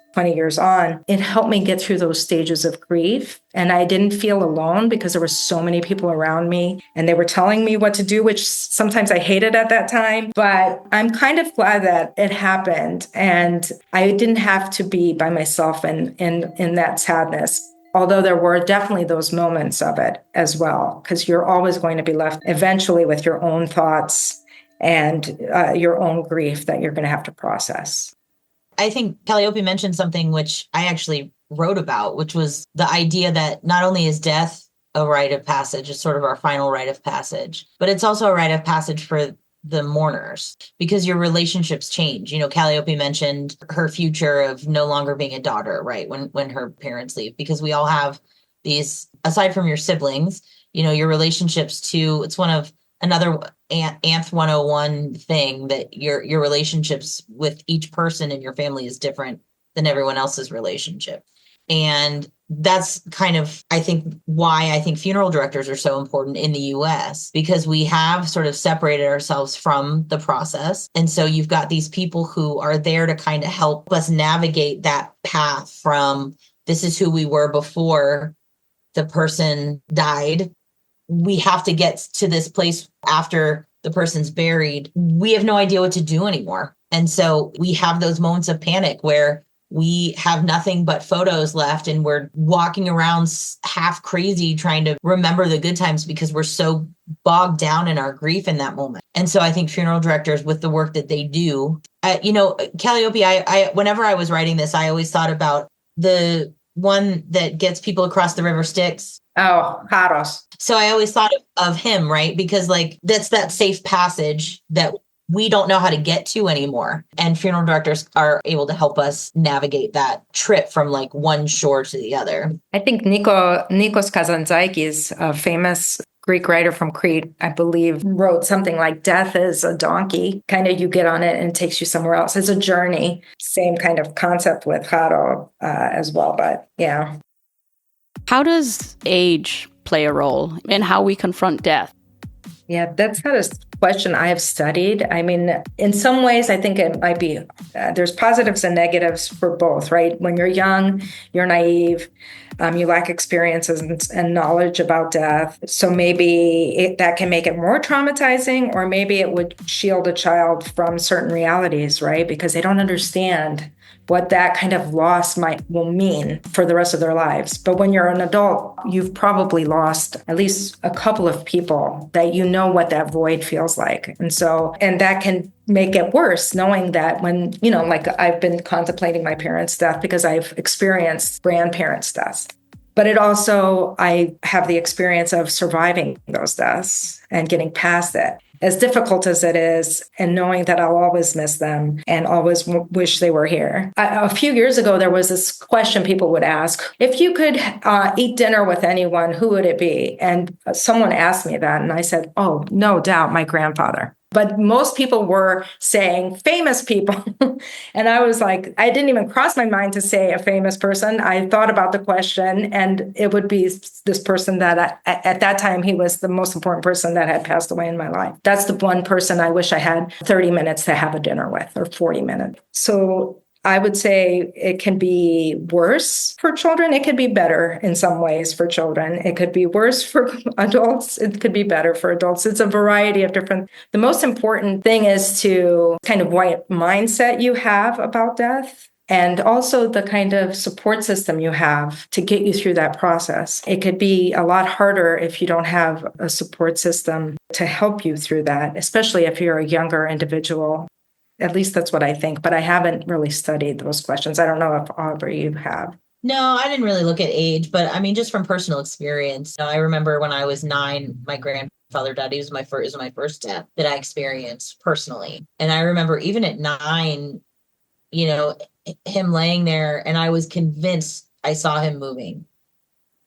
D: on, it helped me get through those stages of grief. And I didn't feel alone, because there were so many people around me and they were telling me what to do, which sometimes I hated at that time. But I'm kind of glad that it happened and I didn't have to be by myself in that sadness. Although there were definitely those moments of it as well, because you're always going to be left eventually with your own thoughts and your own grief that you're going to have to process.
C: I think Kalliopi mentioned something which I actually wrote about, which was the idea that not only is death a rite of passage, it's sort of our final rite of passage, but it's also a rite of passage for the mourners, because your relationships change. Kalliopi mentioned her future of no longer being a daughter, right? When her parents leave, because we all have these, aside from your siblings, your relationships to, it's one of another Anth 101 thing, that your relationships with each person in your family is different than everyone else's relationship. And that's kind of, I think, why I think funeral directors are so important in the US, because we have sort of separated ourselves from the process. And so you've got these people who are there to kind of help us navigate that path from, this is who we were before the person died. We have to get to this place after the person's buried. We have no idea what to do anymore. And so we have those moments of panic where we have nothing but photos left and we're walking around half crazy trying to remember the good times, because we're so bogged down in our grief in that moment. And so I think funeral directors, with the work that they do, Kalliopi, I whenever I was writing this, I always thought about the one that gets people across the river Styx.
D: Oh, Haros.
C: So I always thought of him, right? Because that's that safe passage that we don't know how to get to anymore. And funeral directors are able to help us navigate that trip from one shore to the other.
D: I think Nikos Kazantzakis, a famous Greek writer from Crete, I believe, wrote something like death is a donkey. Kind of you get on it and it takes you somewhere else. It's a journey. Same kind of concept with Haro as well. But yeah.
B: How does age play a role in how we confront death?
D: Yeah, that's not a question I have studied. I mean, in some ways, I think it might be, there's positives and negatives for both, right? When you're young, you're naive, you lack experiences and knowledge about death. So maybe that can make it more traumatizing, or maybe it would shield a child from certain realities, right? Because they don't understand what that kind of loss will mean for the rest of their lives. But when you're an adult, you've probably lost at least a couple of people that you know what that void feels like. And that can make it worse, knowing that when, like I've been contemplating my parents' death because I've experienced grandparents' deaths. But I have the experience of surviving those deaths and getting past it. As difficult as it is, and knowing that I'll always miss them and always wish they were here. A few years ago, there was this question people would ask, if you could eat dinner with anyone, who would it be? And someone asked me that, and I said, oh, no doubt, my grandfather. But most people were saying famous people. And I was like, I didn't even cross my mind to say a famous person. I thought about the question, and it would be this person that at that time, he was the most important person that had passed away in my life. That's the one person I wish I had 30 minutes to have a dinner with, or 40 minutes. So I would say it can be worse for children. It could be better in some ways for children. It could be worse for adults. It could be better for adults. It's a variety of different. The most important thing is to kind of what mindset you have about death, and also the kind of support system you have to get you through that process. It could be a lot harder if you don't have a support system to help you through that, especially if you're a younger individual. At least that's what I think, but I haven't really studied those questions. I don't know if Aubrey, you have.
C: No, I didn't really look at age, but I mean, just from personal experience, I remember when I was 9, my grandfather died. It was my first death that I experienced personally. And I remember even at 9, him laying there, and I was convinced I saw him moving.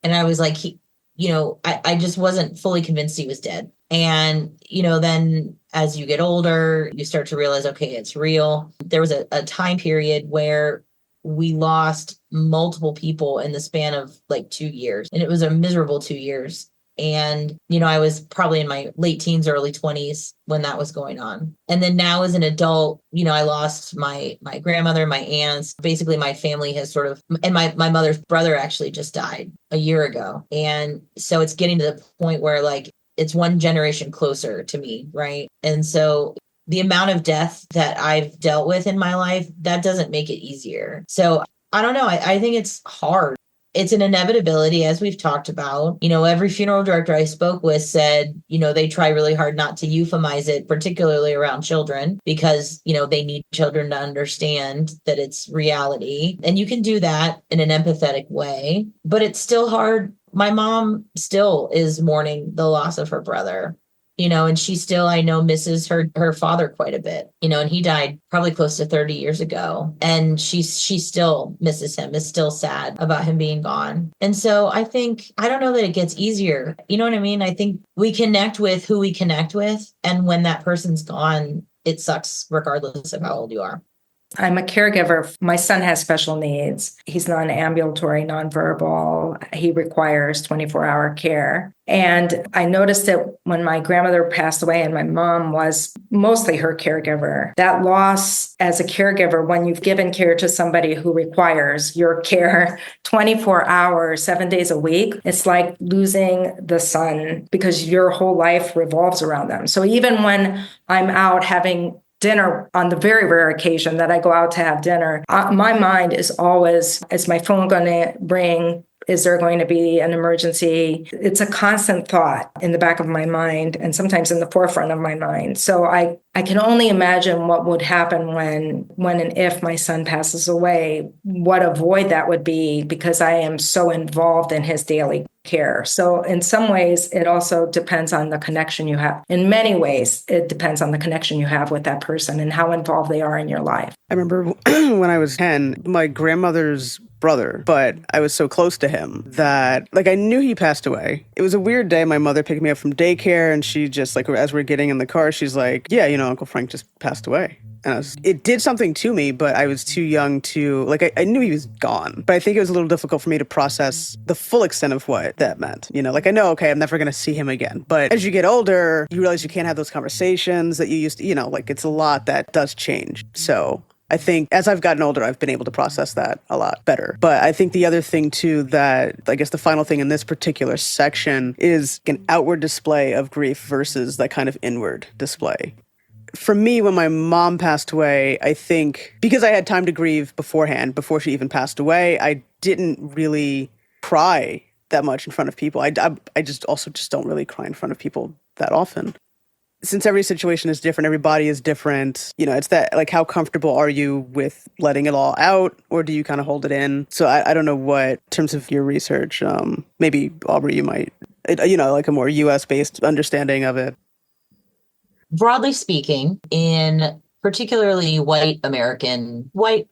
C: And I was like, I just wasn't fully convinced he was dead. And, then as you get older, you start to realize, okay, it's real. There was a time period where we lost multiple people in the span of like 2 years. And it was a miserable 2 years. And, I was probably in my late teens, early 20s when that was going on. And then now as an adult, I lost my grandmother, my aunts. Basically, my family has sort of, and my mother's brother actually just died a year ago. And so it's getting to the point where like, it's one generation closer to me, right? And so the amount of death that I've dealt with in my life, that doesn't make it easier. So I don't know. I think it's hard. It's an inevitability, as we've talked about. Every funeral director I spoke with said, they try really hard not to euphemize it, particularly around children, because, they need children to understand that it's reality. And you can do that in an empathetic way, but it's still hard. My mom still is mourning the loss of her brother, and she still, I know, misses her father quite a bit, and he died probably close to 30 years ago. And she still misses him, is still sad about him being gone. And so I don't know that it gets easier. You know what I mean? I think we connect with who we connect with. And when that person's gone, it sucks regardless of how old you are.
D: I'm a caregiver. My son has special needs. He's non-ambulatory, nonverbal. He requires 24-hour care. And I noticed that when my grandmother passed away and my mom was mostly her caregiver, that loss as a caregiver, when you've given care to somebody who requires your care 24 hours, 7 days a week, it's like losing the sun because your whole life revolves around them. So even when I'm out having dinner, on the very rare occasion that I go out to have dinner, my mind is always, is my phone going to ring? Is there going to be an emergency? It's a constant thought in the back of my mind, and sometimes in the forefront of my mind. So I can only imagine what would happen when and if my son passes away, what a void that would be, because I am so involved in his daily care. So in some ways, it also depends on the connection you have. In many ways, it depends on the connection you have with that person and how involved they are in your life.
A: I remember when I was 10, my grandmother's brother, but I was so close to him that, I knew he passed away. It was a weird day. My mother picked me up from daycare, and she just, as we're getting in the car, she's like, yeah, Uncle Frank just passed away. And it did something to me, but I was too young to, like, I knew he was gone, but I think it was a little difficult for me to process the full extent of what that meant. You know, like, I know, okay, I'm never going to see him again. But as you get older, you realize you can't have those conversations that you used to, you know, like, it's a lot that does change. So I think as I've gotten older, I've been able to process that a lot better. But I think the other thing, too, that I guess the final thing in this particular section is an outward display of grief versus that kind of inward display. For me, when my mom passed away, I think because I had time to grieve beforehand, before she even passed away, I didn't really cry that much in front of people. I just don't really cry in front of people that often. Since every situation is different, every body is different, you know, it's that, like, how comfortable are you with letting it all out, or do you kind of hold it in? So I don't know what, in terms of your research, maybe, Aubrey, you might, you know, like a more US-based understanding of it.
C: Broadly speaking, in particularly white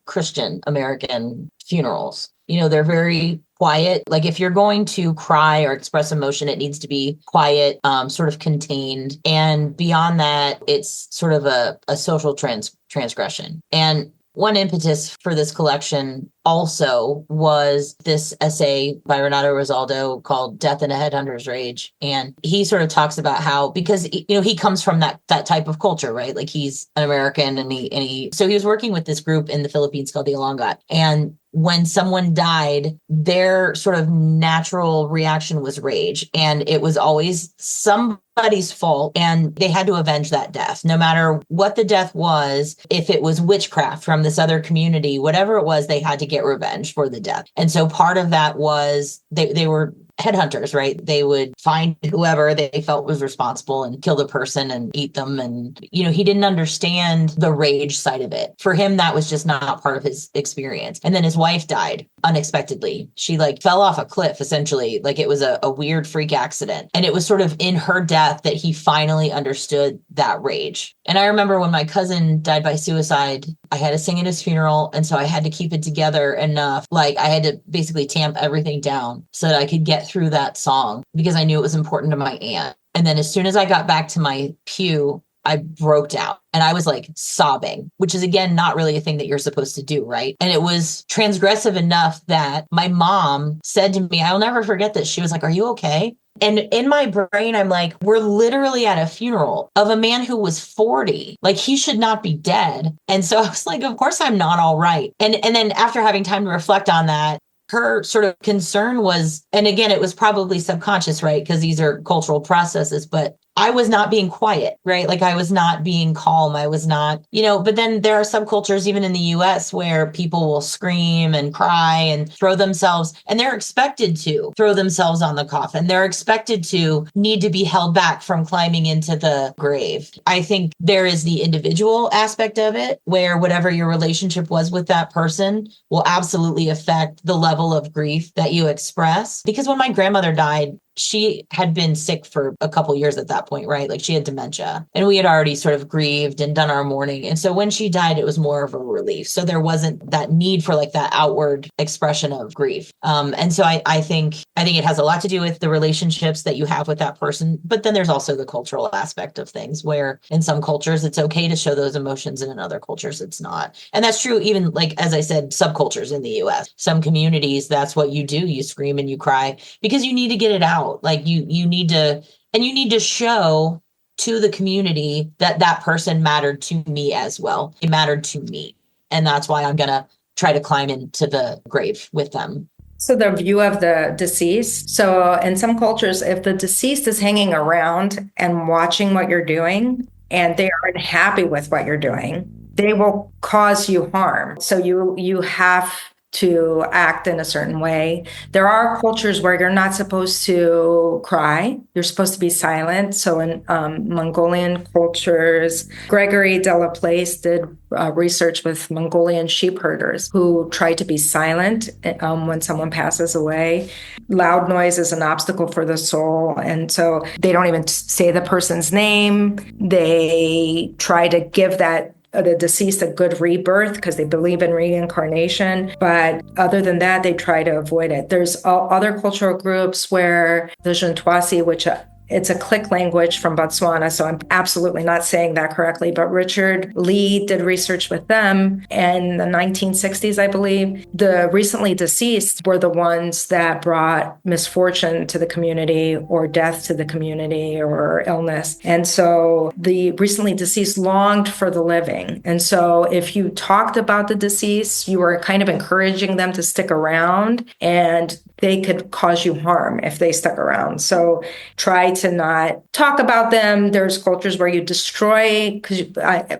C: Christian American funerals, you know, they're very quiet. Like, if you're going to cry or express emotion, it needs to be quiet, sort of contained. And beyond that, it's sort of a social transgression. And one impetus for this collection also was this essay by Renato Rosaldo called Death in a Headhunter's Rage. And he sort of talks about how, because, you know, he comes from that type of culture, right? Like, he's an American, and so he was working with this group in the Philippines called the Ilongot. And when someone died, their sort of natural reaction was rage. And it was always somebody's fault, and they had to avenge that death, no matter what the death was. If it was witchcraft from this other community, whatever it was, they had to get revenge for the death. And so part of that was they were headhunters, right? They would find whoever they felt was responsible and kill the person and eat them. And, you know, he didn't understand the rage side of it. For him, that was just not part of his experience. And then his wife died unexpectedly. She, like, fell off a cliff, essentially. Like, it was a weird freak accident. And it was sort of in her death that he finally understood that rage. And I remember when my cousin died by suicide, I had to sing at his funeral. And so I had to keep it together enough. Like, I had to basically tamp everything down so that I could get through that song, because I knew it was important to my aunt. And then as soon as I got back to my pew, I broke down and I was, like, sobbing, which is, again, not really a thing that you're supposed to do, right? And it was transgressive enough that my mom said to me, I'll never forget this. She was like, "Are you okay?" And in my brain, I'm like, we're literally at a funeral of a man who was 40. Like, he should not be dead. And so I was like, of course I'm not all right. And then after having time to reflect on that, her sort of concern was, and again, it was probably subconscious, right? Because these are cultural processes, but I was not being quiet, right? Like, I was not being calm. I was not, you know, but then there are subcultures, even in the US, where people will scream and cry and throw themselves, and they're expected to throw themselves on the coffin. They're expected to need to be held back from climbing into the grave. I think there is the individual aspect of it, where whatever your relationship was with that person will absolutely affect the level of grief that you express. Because when my grandmother died, she had been sick for a couple years at that point, right? Like, she had dementia, and we had already sort of grieved and done our mourning. And so when she died, it was more of a relief. So there wasn't that need for, like, that outward expression of grief. And so I think it has a lot to do with the relationships that you have with that person. But then there's also the cultural aspect of things, where in some cultures it's okay to show those emotions, and in other cultures it's not. And that's true even, like, as I said, subcultures in the US. Some communities, that's what you do. You scream and you cry because you need to get it out. Like, you need to show to the community that that person mattered to me as well. It mattered to me. And that's why I'm going to try to climb into the grave with them.
D: So the view of the deceased. So in some cultures, if the deceased is hanging around and watching what you're doing, and they aren't happy with what you're doing, they will cause you harm. So you have to act in a certain way. There are cultures where you're not supposed to cry. You're supposed to be silent. So in Mongolian cultures, Gregory de la Place did research with Mongolian sheep herders who try to be silent when someone passes away. Loud noise is an obstacle for the soul. And so they don't even say the person's name. They try to give the deceased a good rebirth because they believe in reincarnation. But other than that, they try to avoid it. There's other cultural groups where the Juntoisi, which It's a click language from Botswana, so I'm absolutely not saying that correctly. But Richard Lee did research with them in the 1960s, I believe. The recently deceased were the ones that brought misfortune to the community or death to the community or illness. And so the recently deceased longed for the living. And so if you talked about the deceased, you were kind of encouraging them to stick around, and they could cause you harm if they stuck around. So try to not talk about them. There's cultures where you destroy, because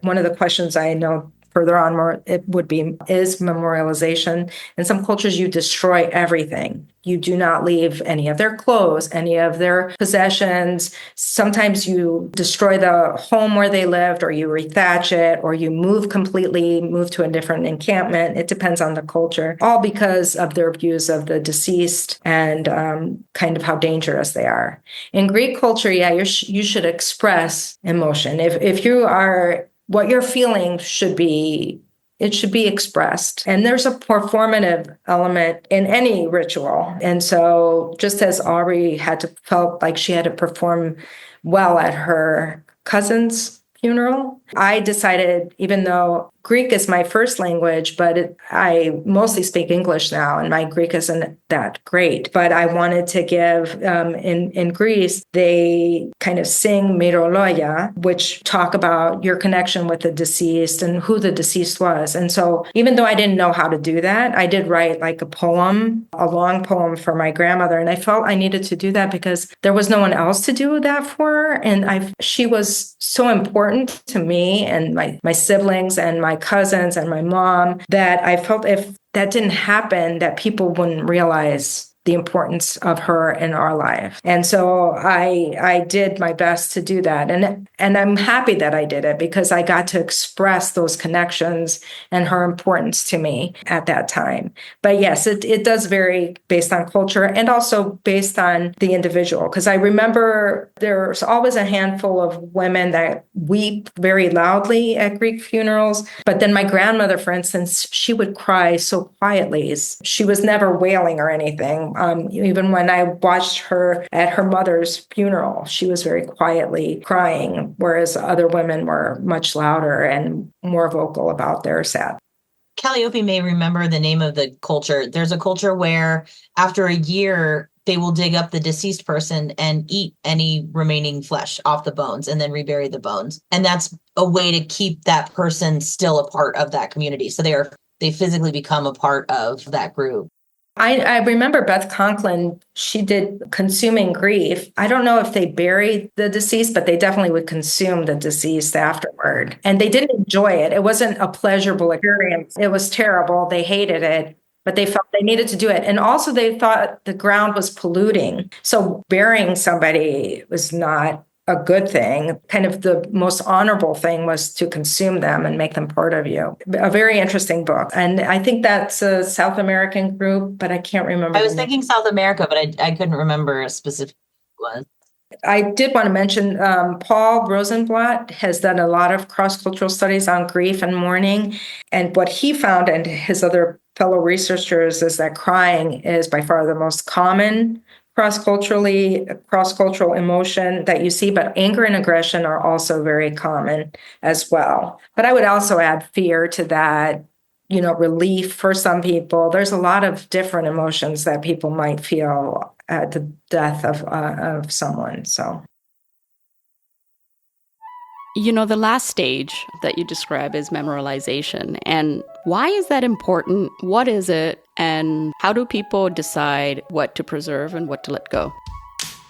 D: one of the questions I know further on more it would be is memorialization. In some cultures, you destroy everything. You do not leave any of their clothes, any of their possessions. Sometimes you destroy the home where they lived, or you rethatch it, or you move to a different encampment. It depends on the culture, all because of their views of the deceased and kind of how dangerous they are. In Greek culture, you should express emotion. If you are, what you're feeling should be, it should be expressed. And there's a performative element in any ritual. And so just as Aubrey felt like she had to perform well at her cousin's funeral, I decided, even though Greek is my first language, but I mostly speak English now, and my Greek isn't that great. But I wanted to give, in Greece, they kind of sing Miroloya, which talk about your connection with the deceased and who the deceased was. And so even though I didn't know how to do that, I did write like a long poem for my grandmother. And I felt I needed to do that because there was no one else to do that for her. And she was so important to me and my siblings and my cousins and my mom, that I felt if that didn't happen, that people wouldn't realize the importance of her in our life. And so I did my best to do that. And I'm happy that I did it because I got to express those connections and her importance to me at that time. But yes, it does vary based on culture and also based on the individual. Because I remember there's always a handful of women that weep very loudly at Greek funerals. But then my grandmother, for instance, she would cry so quietly. She was never wailing or anything. Even when I watched her at her mother's funeral, she was very quietly crying, whereas other women were much louder and more vocal about their sad.
C: Kalliopi may remember the name of the culture. There's a culture where after a year, they will dig up the deceased person and eat any remaining flesh off the bones and then rebury the bones. And that's a way to keep that person still a part of that community. So they physically become a part of that group.
D: I remember Beth Conklin, she did Consuming Grief. I don't know if they buried the deceased, but they definitely would consume the deceased afterward. And they didn't enjoy it. It wasn't a pleasurable experience. It was terrible. They hated it, but they felt they needed to do it. And also they thought the ground was polluting. So burying somebody was not a good thing. Kind of the most honorable thing was to consume them and make them part of you. A very interesting book. And I think that's a South American group, but I can't remember.
C: I was thinking South America, but I couldn't remember a specific one.
D: I did want to mention Paul Rosenblatt has done a lot of cross-cultural studies on grief and mourning. And what he found and his other fellow researchers is that crying is by far the most common cross-cultural emotion that you see, but anger and aggression are also very common as well. But I would also add fear to that, relief for some people. There's a lot of different emotions that people might feel at the death of someone. So.
B: The last stage that you describe is memorialization. And why is that important? What is it? And how do people decide what to preserve and what to let go?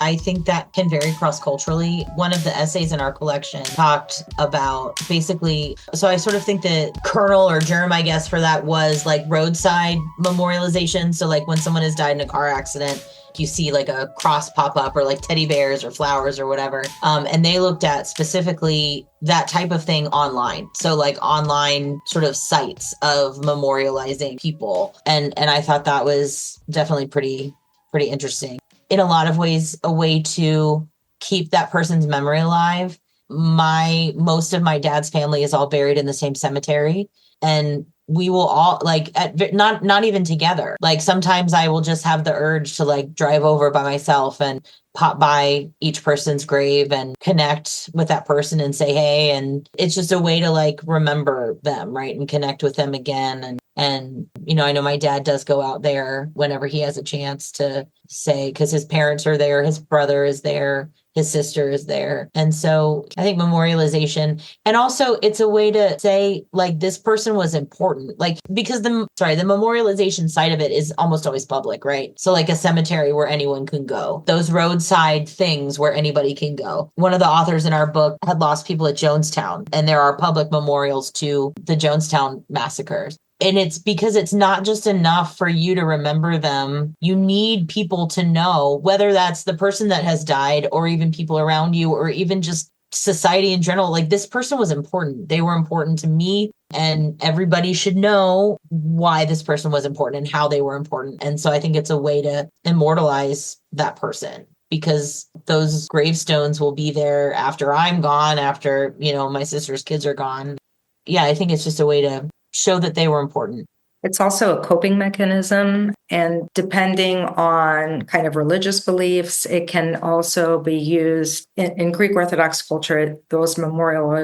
C: I think that can vary cross-culturally. One of the essays in our collection talked about basically, so I sort of think the kernel or germ, I guess, for that was like roadside memorialization. So like when someone has died in a car accident, you see like a cross pop up or like teddy bears or flowers or whatever. And they looked at specifically that type of thing online. So like online sort of sites of memorializing people. And I thought that was definitely pretty interesting. In a lot of ways, a way to keep that person's memory alive. Most of my dad's family is all buried in the same cemetery. And we will all not even together. Like sometimes I will just have the urge to like drive over by myself and pop by each person's grave and connect with that person and say hey, and it's just a way to like remember them, right, and connect with them again. And I know my dad does go out there whenever he has a chance to say, because his parents are there, his brother is there, his sister is there. And so I think memorialization, and also it's a way to say like this person was important, like because the memorialization side of it is almost always public, right? So like a cemetery where anyone can go, those roadside things where anybody can go. One of the authors in our book had lost people at Jonestown, and there are public memorials to the Jonestown massacres. And it's because it's not just enough for you to remember them. You need people to know, whether that's the person that has died or even people around you or even just society in general. Like this person was important. They were important to me, and everybody should know why this person was important and how they were important. And so I think it's a way to immortalize that person, because those gravestones will be there after I'm gone, after, my sister's kids are gone. Yeah, I think it's just a way to show that they were important.
D: It's also a coping mechanism, and depending on kind of religious beliefs, it can also be used in Greek Orthodox culture. Those memorial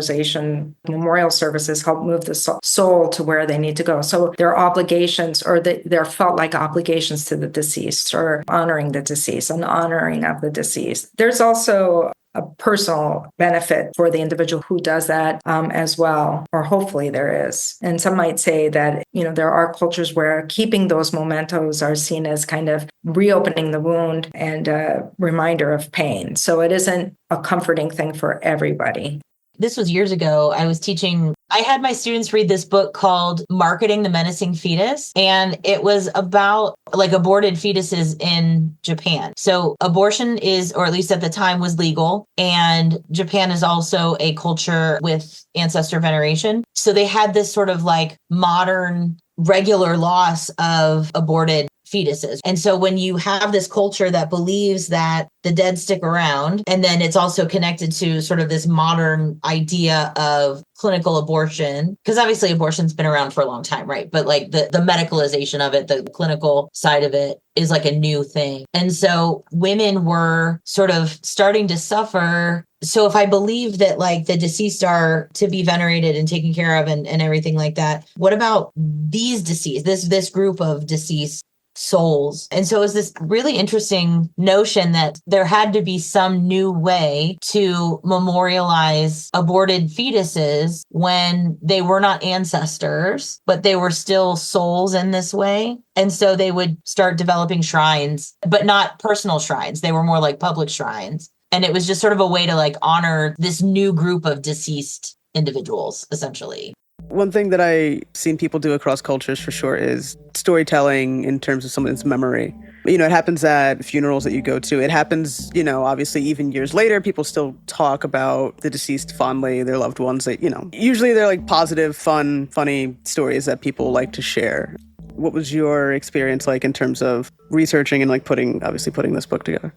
D: services help move the soul to where they need to go. So their obligations, or they're felt like obligations to the deceased, or honoring the deceased, an honoring of the deceased. There's also a personal benefit for the individual who does that as well, or hopefully there is. And some might say that, there are cultures where keeping those mementos are seen as kind of reopening the wound and a reminder of pain. So it isn't a comforting thing for everybody.
C: This was years ago. I was teaching. I had my students read this book called Marketing the Menacing Fetus. And it was about like aborted fetuses in Japan. So abortion is, or at least at the time, was legal. And Japan is also a culture with ancestor veneration. So they had this sort of like modern regular loss of aborted fetuses. And so when you have this culture that believes that the dead stick around, and then it's also connected to sort of this modern idea of clinical abortion, because obviously abortion's been around for a long time, right? But like the medicalization of it, the clinical side of it is like a new thing. And so women were sort of starting to suffer. So if I believe that like the deceased are to be venerated and taken care of and everything like that, what about these deceased, this group of deceased souls? And so it was this really interesting notion that there had to be some new way to memorialize aborted fetuses when they were not ancestors, but they were still souls in this way. And so they would start developing shrines, but not personal shrines. They were more like public shrines. And it was just sort of a way to like honor this new group of deceased individuals, essentially.
A: One thing that I've seen people do across cultures for sure is storytelling in terms of someone's memory. It happens at funerals that you go to. It happens, obviously even years later, people still talk about the deceased fondly, their loved ones that, usually they're like positive, fun, funny stories that people like to share. What was your experience like in terms of researching and like putting this book together?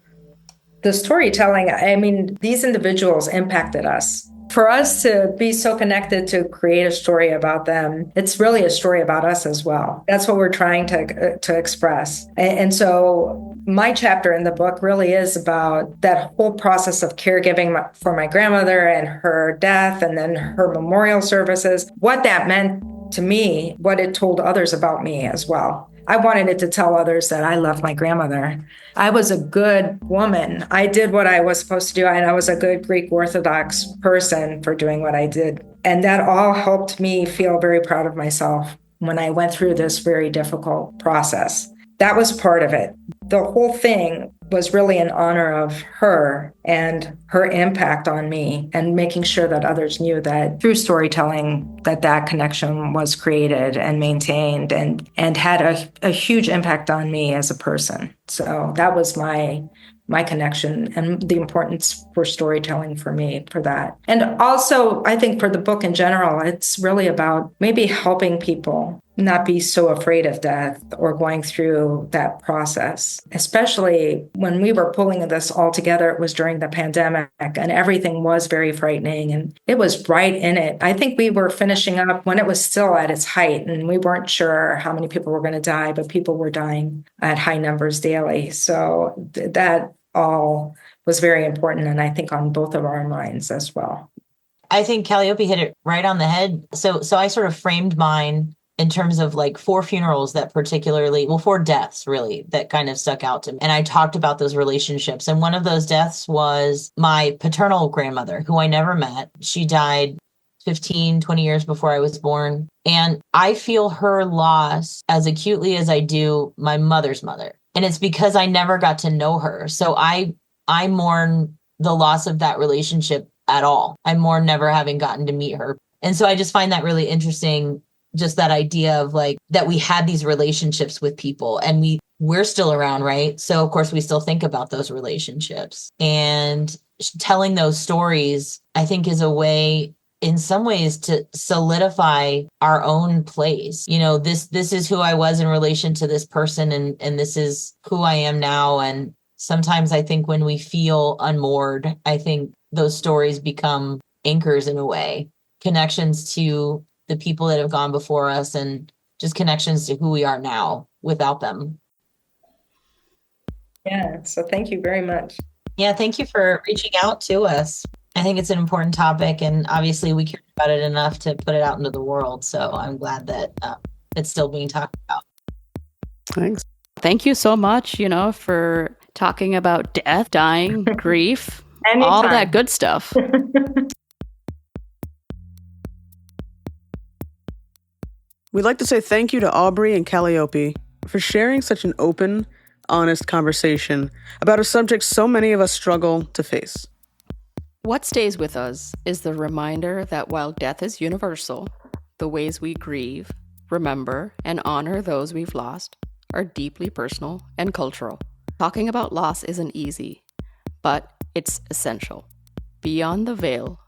D: The storytelling, these individuals impacted us. For us to be so connected to create a story about them, it's really a story about us as well. That's what we're trying to express. And so my chapter in the book really is about that whole process of caregiving for my grandmother and her death, and then her memorial services, what that meant to me, what it told others about me as well. I wanted it to tell others that I loved my grandmother. I was a good woman. I did what I was supposed to do, and I was a good Greek Orthodox person for doing what I did. And that all helped me feel very proud of myself when I went through this very difficult process. That was part of it. The whole thing was really in honor of her and her impact on me, and making sure that others knew that through storytelling that connection was created and maintained and had a huge impact on me as a person. So that was my connection and the importance for storytelling for me for that. And also, I think for the book in general, it's really about maybe helping people not be so afraid of death or going through that process. Especially when we were pulling this all together, it was during the pandemic and everything was very frightening and it was right in it. I think we were finishing up when it was still at its height and we weren't sure how many people were going to die, but people were dying at high numbers daily. So that all was very important, and I think on both of our minds as well.
C: I think Kalliopi hit it right on the head. So I sort of framed mine in terms of like 4 funerals that particularly, 4 deaths really that kind of stuck out to me. And I talked about those relationships. And one of those deaths was my paternal grandmother, who I never met. She died 15, 20 years before I was born. And I feel her loss as acutely as I do my mother's mother. And it's because I never got to know her. So I mourn the loss of that relationship at all. I mourn never having gotten to meet her. And so I just find that really interesting, just that idea of like that we had these relationships with people and we're still around, right? So of course we still think about those relationships, and telling those stories, I think, is a way in some ways to solidify our own place. You know, this is who I was in relation to this person, and this is who I am now. And sometimes I think when we feel unmoored, I think those stories become anchors in a way, connections to the people that have gone before us and just connections to who we are now without them.
D: Yeah, so thank you very much.
C: Yeah, thank you for reaching out to us. I think it's an important topic, and obviously we care about it enough to put it out into the world. So I'm glad that it's still being talked about.
A: Thanks.
B: Thank you so much, for talking about death, dying, grief,
D: Anytime.
B: all that good stuff.
A: We'd like to say thank you to Aubrey and Kalliopi for sharing such an open, honest conversation about a subject so many of us struggle to face.
B: What stays with us is the reminder that while death is universal, the ways we grieve, remember, and honor those we've lost are deeply personal and cultural. Talking about loss isn't easy, but it's essential. Beyond the Veil,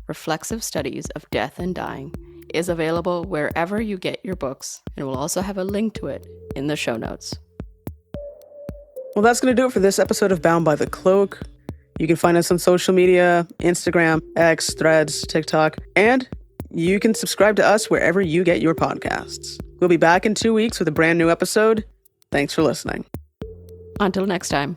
B: Reflexive Studies of Death and Dying is available wherever you get your books, and we'll also have a link to it in the show notes.
A: Well, that's going to do it for this episode of Bound by the Cloak. You can find us on social media, Instagram, X, Threads, TikTok, and you can subscribe to us wherever you get your podcasts. We'll be back in 2 weeks with a brand new episode. Thanks for listening.
B: Until next time.